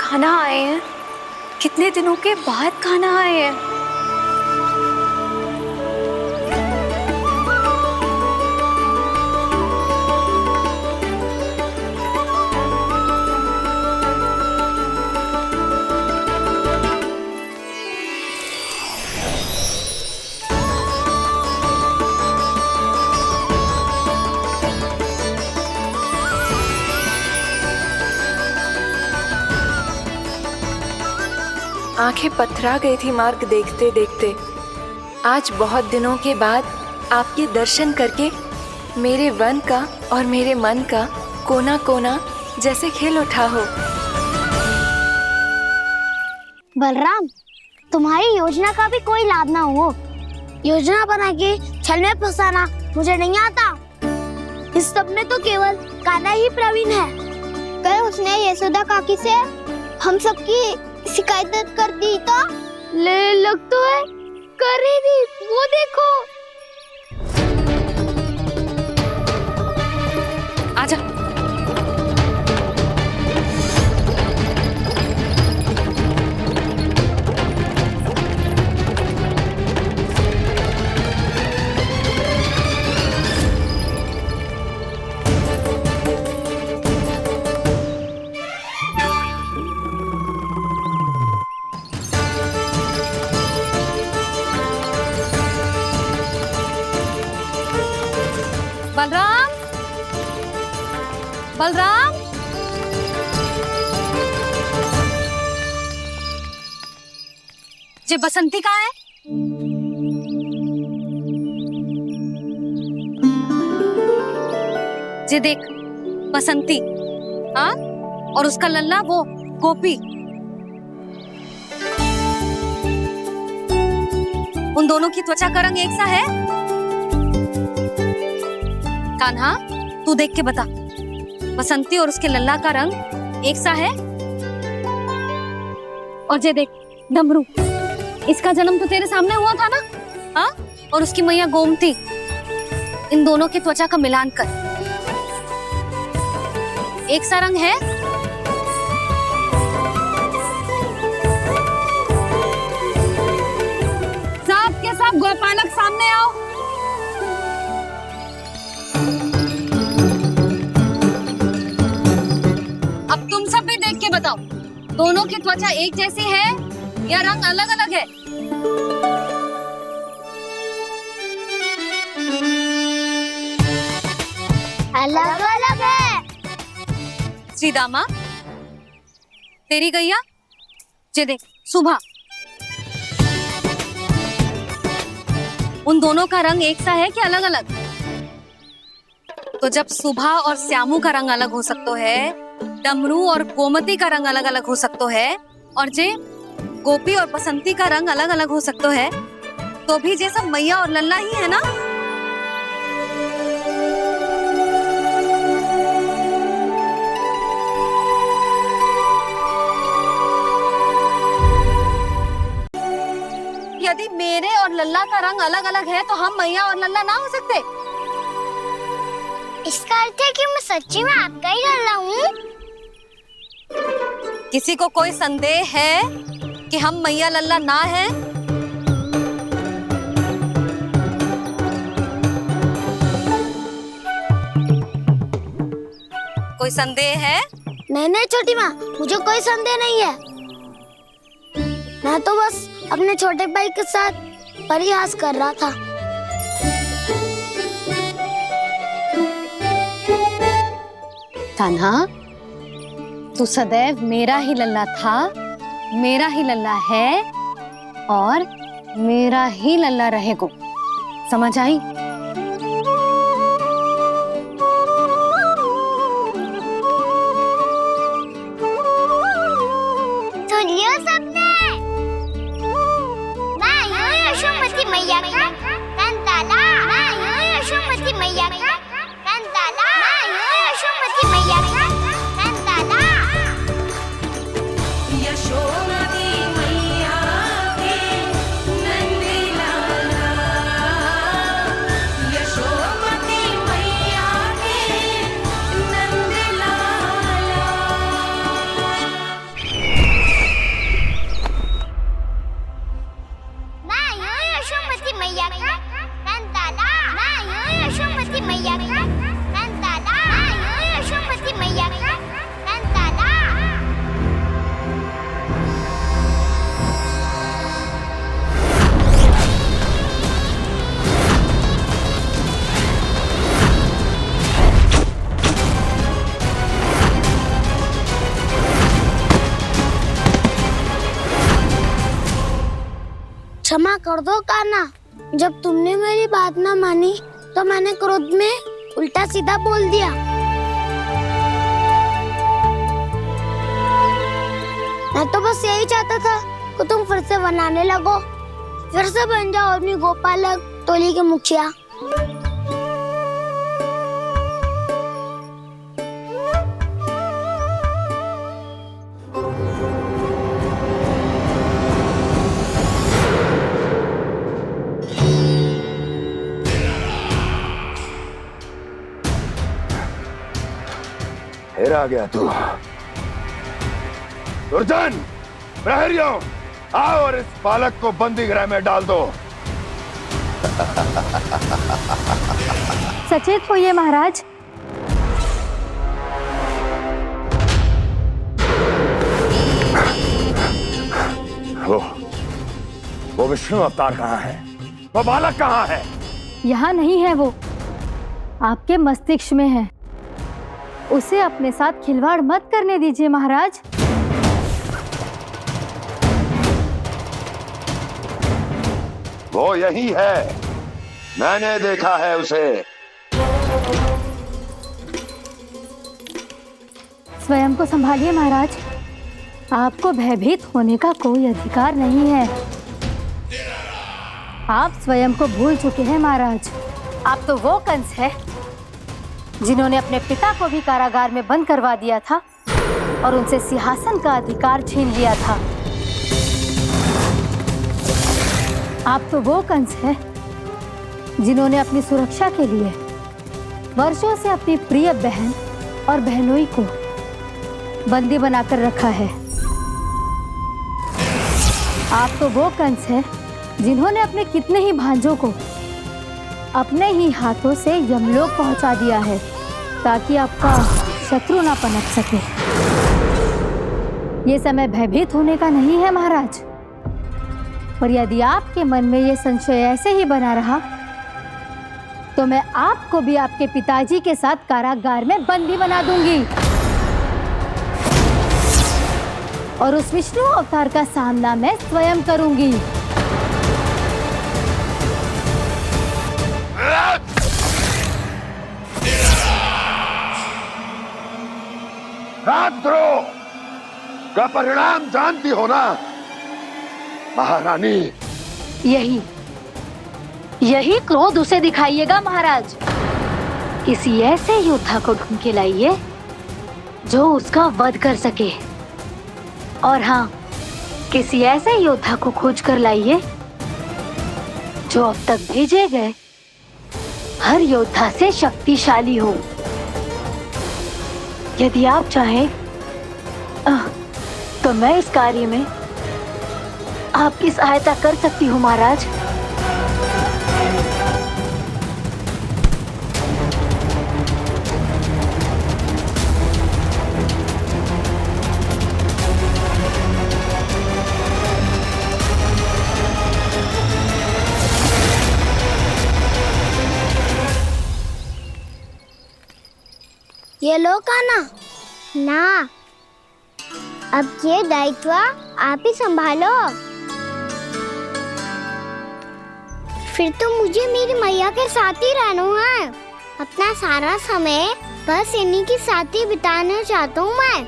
खाना आए हैं, कितने दिनों के बाद खाना आए हैं। आंखें पथरा गई थी मार्ग देखते देखते। आज बहुत दिनों के बाद आपके दर्शन करके मेरे वन का और मेरे मन का कोना कोना जैसे खिल उठा हो। बलराम, तुम्हारी योजना का भी कोई लाभ ना हो। योजना बना के छल में फंसाना मुझे नहीं आता। इस सब में तो केवल कान्हा ही प्रवीण है। कल उसने यशोदा काकी से हम सबकी शिकायत कर दी तो ले लग तो है कर रही थी, वो देखो। आजा। बलराम, बलराम, ये बसंती कहाँ है? ये देख बसंती, हाँ, और उसका लल्ला वो गोपी। उन दोनों की त्वचा का रंग एक सा है? कान्हा, तू देख के बता, बसंती और उसके लल्ला का रंग एक सा है? और ये देख डमरू, इसका जन्म तो तेरे सामने हुआ था ना, हाँ? और उसकी मैया गोमती, इन दोनों की त्वचा का मिलान कर, एक सा रंग है? सब के सब गोपालक सामने आओ। अब तुम सब भी देख के बताओ, दोनों की त्वचा एक जैसी है या रंग अलग अलग है? अलग अलग है। श्रीदामा, तेरी गैया, ये देख सुबह, उन दोनों का रंग एक सा है कि अलग अलग? तो जब सुबह और श्यामू का रंग अलग हो सकता है, डमरू और गोमती का रंग अलग अलग हो सकता है, और जे गोपी और बसंती का रंग अलग अलग हो सकता है, तो भी जे सब मैया और लल्ला ही है ना? यदि मेरे और लल्ला का रंग अलग अलग है तो हम मैया और लल्ला ना हो सकते? इसका अर्थ है कि मैं सच्ची में आपका ही लल्ला हूँ? किसी को कोई संदेह है कि हम मैया लल्ला ना हैं? कोई संदेह है? नहीं छोटी माँ, मुझे कोई संदेह नहीं है। मैं तो बस अपने छोटे भाई के साथ परिहास कर रहा था। कान्हा, तू सदैव मेरा ही लल्ला था, मेरा ही लल्ला है और मेरा ही लल्ला रहेगा। समझ आई? सुनियो सबने, मैं हूँ यशोमती मैया का कंताला, मैं हूँ यशोमती मैया का कंताला, मैं हूँ यशोमती मैया का कंताला। यशोमती मैया के नंदी लाला, यशोमती मैया के नंदी लाला। मैं हूँ यशोमती मैया का कंताला, मैं हूँ यशोमती मैया का कंताला, मैं हूँ यशोमती मैया का कंताला। क्षमा कर दो कान्हा, जब तुमने मेरी बात ना मानी तो मैंने क्रोध में उल्टा सीधा बोल दिया। मैं तो बस यही चाहता था कि तुम फिर से बनाने लगो, फिर से बन जाओ अपनी गोपालक टोली के मुखिया। आ गया तू। दुर्जन, प्रहरियों, आओ और इस बालक को बंदी गृह में डाल दो। सचेत होइए महाराज। वो विष्णु अवतार कहाँ है? वो बालक कहाँ है? यहाँ नहीं है वो, आपके मस्तिष्क में है। उसे अपने साथ खिलवाड़ मत करने दीजिए महाराज। वो यही है, मैंने देखा है उसे। स्वयं को संभालिए महाराज, आपको भयभीत होने का कोई अधिकार नहीं है। आप स्वयं को भूल चुके हैं महाराज। आप तो वो कंस है जिन्होंने अपने पिता को भी कारागार में बंद करवा दिया था और उनसे सिंहासन का अधिकार छीन लिया था। आप तो वो कंस है जिन्होंने अपनी सुरक्षा के लिए वर्षों से अपनी प्रिय बहन और बहनोई को बंदी बनाकर रखा है। आप तो वो कंस है जिन्होंने अपने कितने ही भांजों को अपने ही हाथों से यमलोक पहुंचा दिया है ताकि आपका शत्रु ना पनप सके। ये समय भयभीत होने का नहीं है महाराज, पर यदि आपके मन में ये संशय ऐसे ही बना रहा तो मैं आपको भी आपके पिताजी के साथ कारागार में बंदी बना दूंगी और उस विष्णु अवतार का सामना मैं स्वयं करूंगी। राजद्रोह का परिणाम जानती हो ना महारानी? यही क्रोध उसे दिखाइएगा महाराज। किसी ऐसे योद्धा को ढूंढ के लाइए जो उसका वध कर सके, और हाँ, किसी ऐसे योद्धा को खोज कर लाइए जो अब तक भेजे गए हर योद्धा से शक्तिशाली हो। यदि आप चाहें तो मैं इस कार्य में आपकी सहायता कर सकती हूँ महाराज। ये लो काना। ना, अब ये दायित्व आप ही संभालो। फिर तो मुझे मेरी मैया के साथ ही रहना है। अपना सारा समय बस इन्हीं के साथ ही बिताना चाहता हूँ मैं।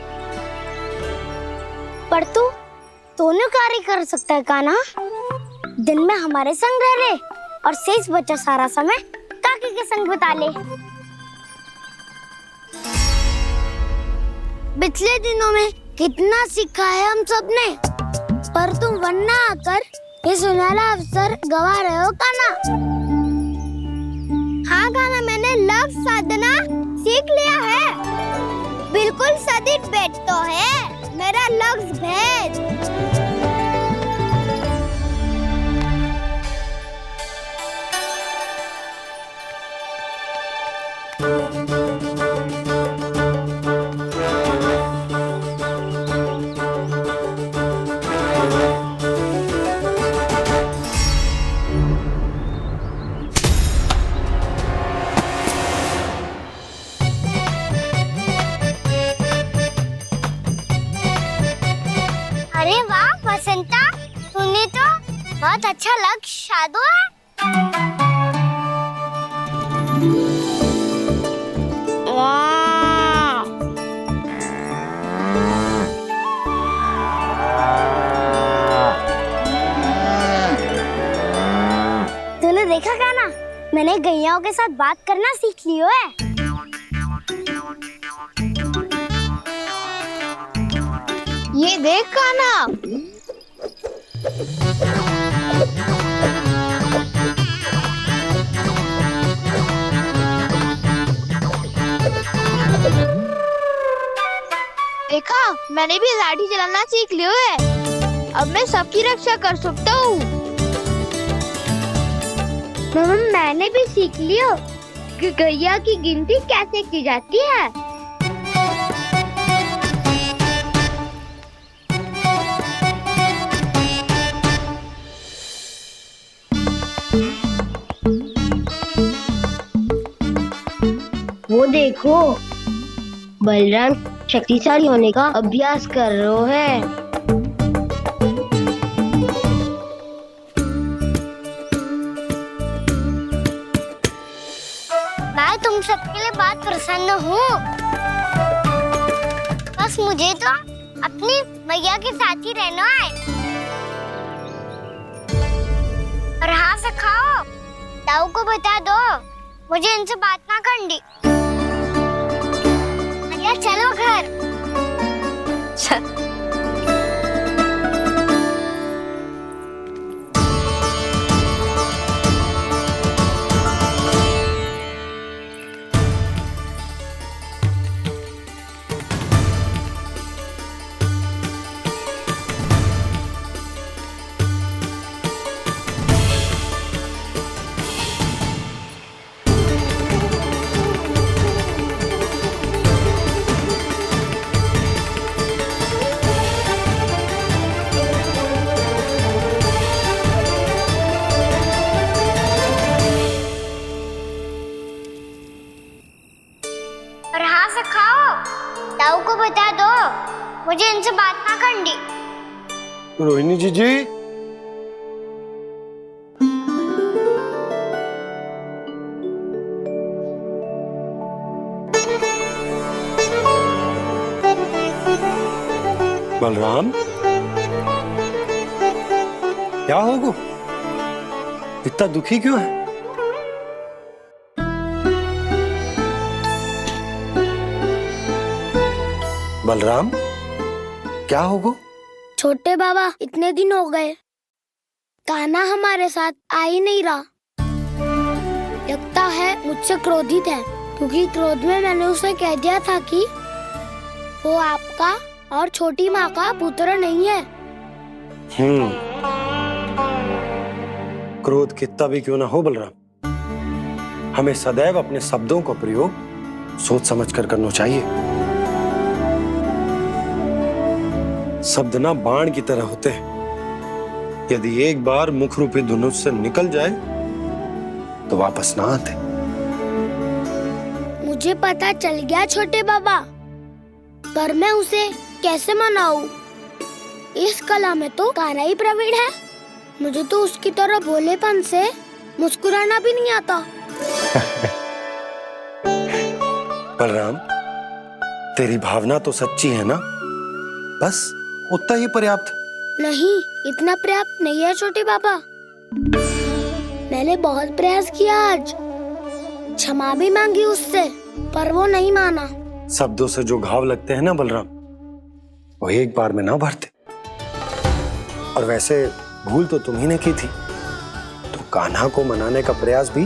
पर तू दोनों कार्य कर सकता है काना। दिन में हमारे संग रह ले और शेष बचा सारा समय काकी के संग बिता ले। पिछले दिनों में कितना सीखा है हम सब ने, पर तुम वरना आकर ये सुनहरा अवसर गवा रहे हो काना। हाँ काना, मैंने लक्ष्य साधना सीख लिया है। बिल्कुल सदित भेद तो है मेरा लक्ष्य भेद। अरे वाह बसंता, तूने तो बहुत अच्छा लक्ष्य साधा है। वाह, तूने देखा क्या ना, मैंने गैयाओं के साथ बात करना सीख लियो है। ये देख काना। मैंने भी लाठी चलाना सीख लियो है। अब मैं सबकी रक्षा कर सकता हूँ। मैंने भी सीख लियो कि गैया की गिनती कैसे की जाती है। वो देखो, बलराम शक्तिशाली होने का अभ्यास कर रहे हैं। मैं तुम सबके लिए बहुत प्रसन्न हूँ। बस मुझे तो अपनी मैया के साथ ही रहना है। और हाँ से खाओ, ताऊ को बता दो मुझे इनसे बात ना करनी। मैया चलो घर। और हाँ से खाओ, ताऊ को बता दो मुझे इनसे बात ना करनी। रोहिणी जी बलराम, क्या होगा? इतना दुखी क्यों है? बलराम, क्या होगा? छोटे बाबा, इतने दिन हो गए, कान्हा हमारे साथ आ ही नहीं रहा। लगता है मुझसे क्रोधित है, क्योंकि क्रोध में मैंने उसे कह दिया था कि वो आपका और छोटी माँ का पुत्र नहीं है। क्रोध कितना भी क्यों ना हो बलराम, हमें सदैव अपने शब्दों का प्रयोग सोच समझ कर करना चाहिए। शब्द ना बाण की तरह होते हैं, यदि एक बार मुख रूपी धनुष से निकल जाए तो वापस ना आते। मुझे पता चल गया छोटे बाबा, पर मैं उसे कैसे मनाऊं? इस कला में तो कान्हा ही प्रवीण है। मुझे तो उसकी तरह भोलेपन से मुस्कुराना भी नहीं आता। बलराम, तेरी भावना तो सच्ची है ना, बस उतना ही पर्याप्त। नहीं, इतना पर्याप्त नहीं है छोटे बाबा। मैंने बहुत प्रयास किया आज, क्षमा भी मांगी उससे, पर वो नहीं माना। शब्दों से जो घाव लगते हैं ना बलराम, वो एक बार में ना भरते। और वैसे भूल तो तुम्ही ने की थी, तो कान्हा को मनाने का प्रयास भी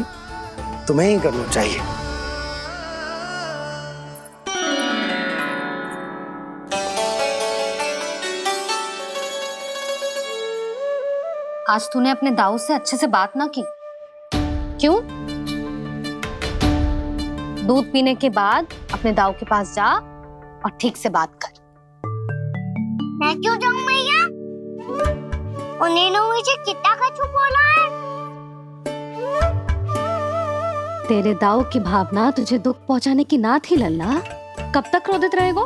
तुम्हें ही करना चाहिए। आज तूने अपने दाऊ से अच्छे से बात ना की, क्यों? दूध पीने के बाद अपने दाऊ के पास जा और ठीक से बात कर। मैं क्यों जाऊं मैया? उन्होंने मुझे कितना कछु बोला है। तेरे दाऊ की भावना तुझे दुख पहुंचाने की ना थी लल्ला। कब तक क्रोधित रहेगो?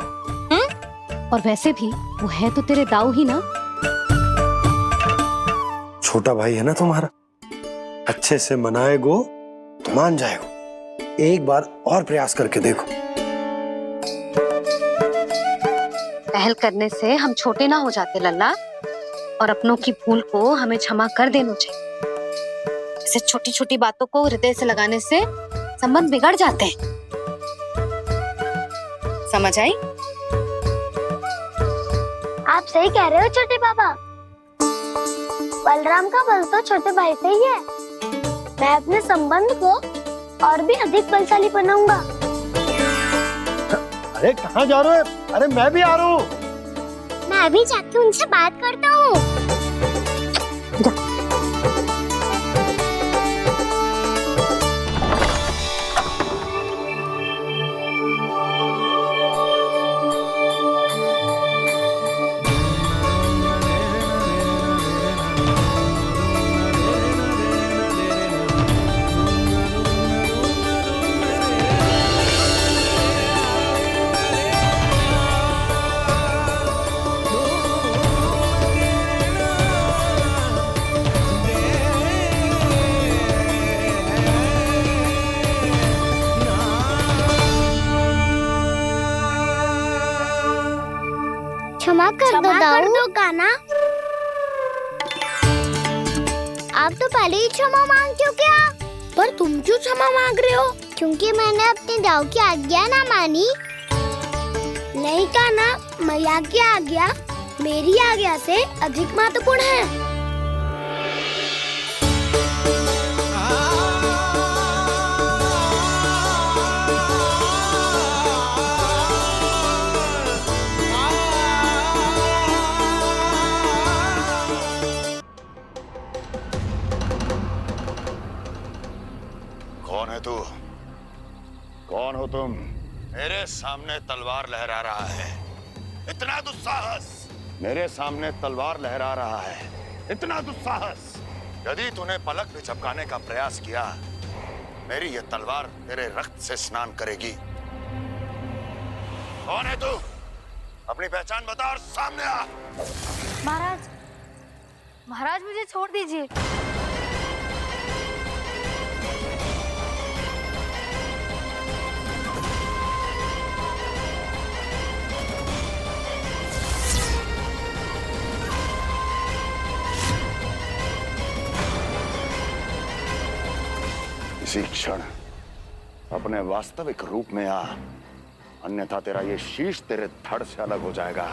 और वैसे भी वो है तो तेरे दाऊ ही ना। छोटा भाई है ना तुम्हारा, अच्छे से मनाएगो तो मान जाएगो। एक बार और प्रयास करके देखो। पहल करने से हम छोटे ना हो जाते लल्ला, और अपनों की भूल को हमें क्षमा कर देना चाहिए। ऐसे छोटी छोटी बातों को हृदय से लगाने से संबंध बिगड़ जाते हैं। समझ आई? आप सही कह रहे हो छोटे बाबा। बलराम का बल तो छोटे भाई से ही है। मैं अपने संबंध को और भी अधिक बलशाली बनाऊंगा। अरे कहाँ जा रहे हो? अरे मैं भी आ रहा हूँ। मैं भी जाके उनसे बात करता हूँ। क्षमा कर दो कान्हा। आप तो पहले ही क्षमा मांगते हो क्या? पर तुम क्यों क्षमा मांग रहे हो? क्योंकि मैंने अपने दाऊ की आज्ञा ना मानी। नहीं कान्हा, मैया की आज्ञा मेरी आज्ञा से अधिक महत्वपूर्ण है। कौन है तू? कौन हो तुम? मेरे सामने तलवार लहरा रहा है, इतना दुस्साहस! मेरे सामने तलवार लहरा रहा है, इतना दुस्साहस! यदि तूने पलक भी झपकाने का प्रयास किया, मेरी ये तलवार तेरे रक्त से स्नान करेगी। कौन है तू? अपनी पहचान बता और सामने आ। महाराज, महाराज मुझे छोड़ दीजिए। इसी क्षण अपने वास्तविक रूप में आ, अन्यथा तेरा ये शीश तेरे धड़ से अलग हो जाएगा।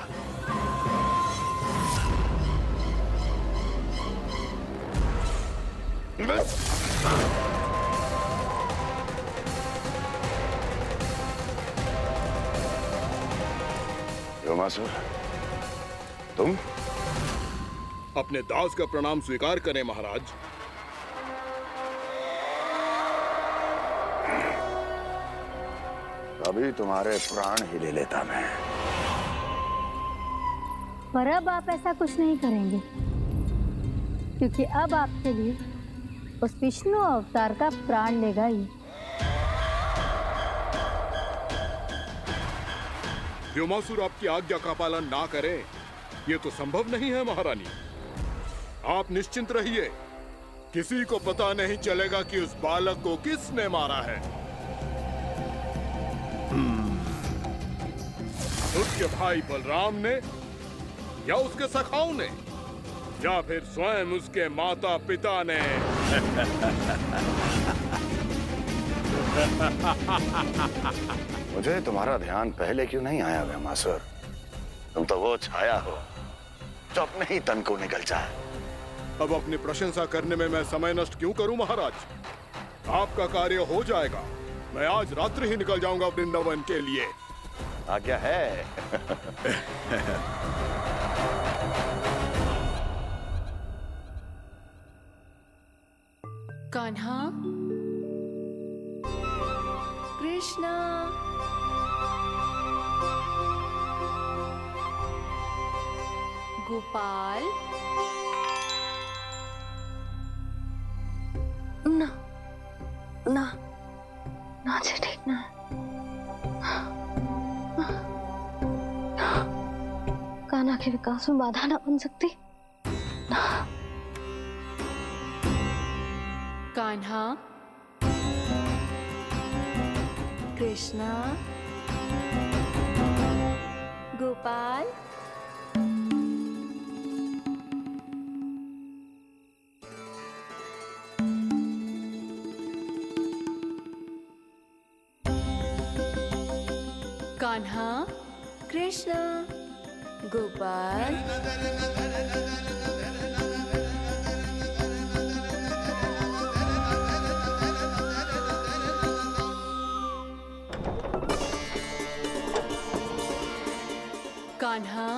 योमासुर, तुम? अपने दास का प्रणाम स्वीकार करें महाराज। अभी तुम्हारे प्राण ही ले लेता मैं। पर अब आप ऐसा कुछ नहीं करेंगे, क्योंकि अब आपके लिए उस विष्णु अवतार का प्राण लेगा ही। व्योमासुर आपकी आज्ञा का पालन ना करे, ये तो संभव नहीं है महारानी। आप निश्चिंत रहिए, किसी को पता नहीं चलेगा कि उस बालक को किसने मारा है। उसके भाई बलराम ने, या उसके सखाओं ने, या फिर स्वयं उसके माता पिता ने। मुझे तुम्हारा ध्यान पहले क्यों नहीं आया व्योमासुर? तुम तो वो छाया हो जो अपने ही तन को निगल जाए। अब अपनी प्रशंसा करने में मैं समय नष्ट क्यों करूं महाराज? आपका कार्य हो जाएगा। मैं आज रात्रि ही निकल जाऊंगा वृंदावन के लिए। आज्ञा है। कान्हा, कृष्णा, गोपाल, ना ना ना जी, ठीक ना। कान्हा के विकास में बाधा ना बन सकती। कान्हा, कृष्णा, गोपाल, कान्हा, कृष्णा, गोपाल, कान्हा,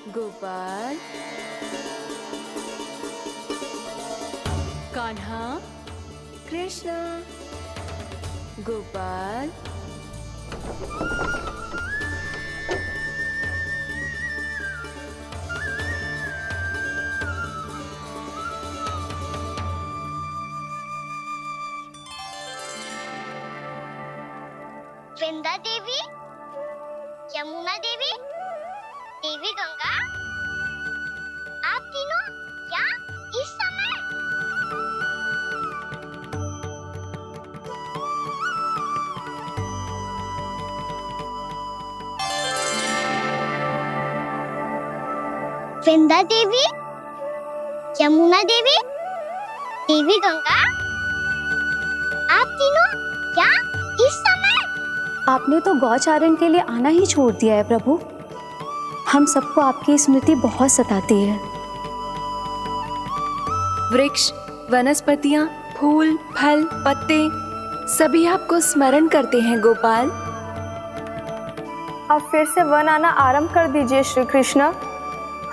गोपाल, कान्हा, कृष्णा, गोपाल, वृंदा देवी, यमुना देवी, देवी गंगा, आप तीनों यहाँ इस समय? वृंदा देवी, यमुना देवी, देवी गंगा, आप तीनों यहाँ इस समय? आपने तो गौचारण के लिए आना ही छोड़ दिया है प्रभु। हम सबको आपकी स्मृति बहुत सताती है। वृक्ष, वनस्पतियां, फूल, फल, पत्ते सभी आपको स्मरण करते हैं गोपाल। अब फिर से वन आना आरंभ कर दीजिए श्री कृष्ण।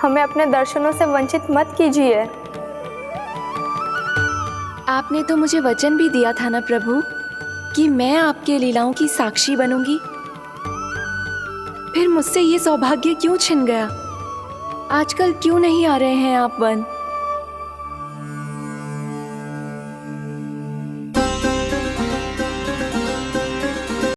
हमें अपने दर्शनों से वंचित मत कीजिए। आपने तो मुझे वचन भी दिया था ना प्रभु कि मैं आपके लीलाओं की साक्षी बनूंगी। फिर मुझसे ये सौभाग्य क्यों छिन गया? आजकल क्यों नहीं आ रहे हैं आप वन?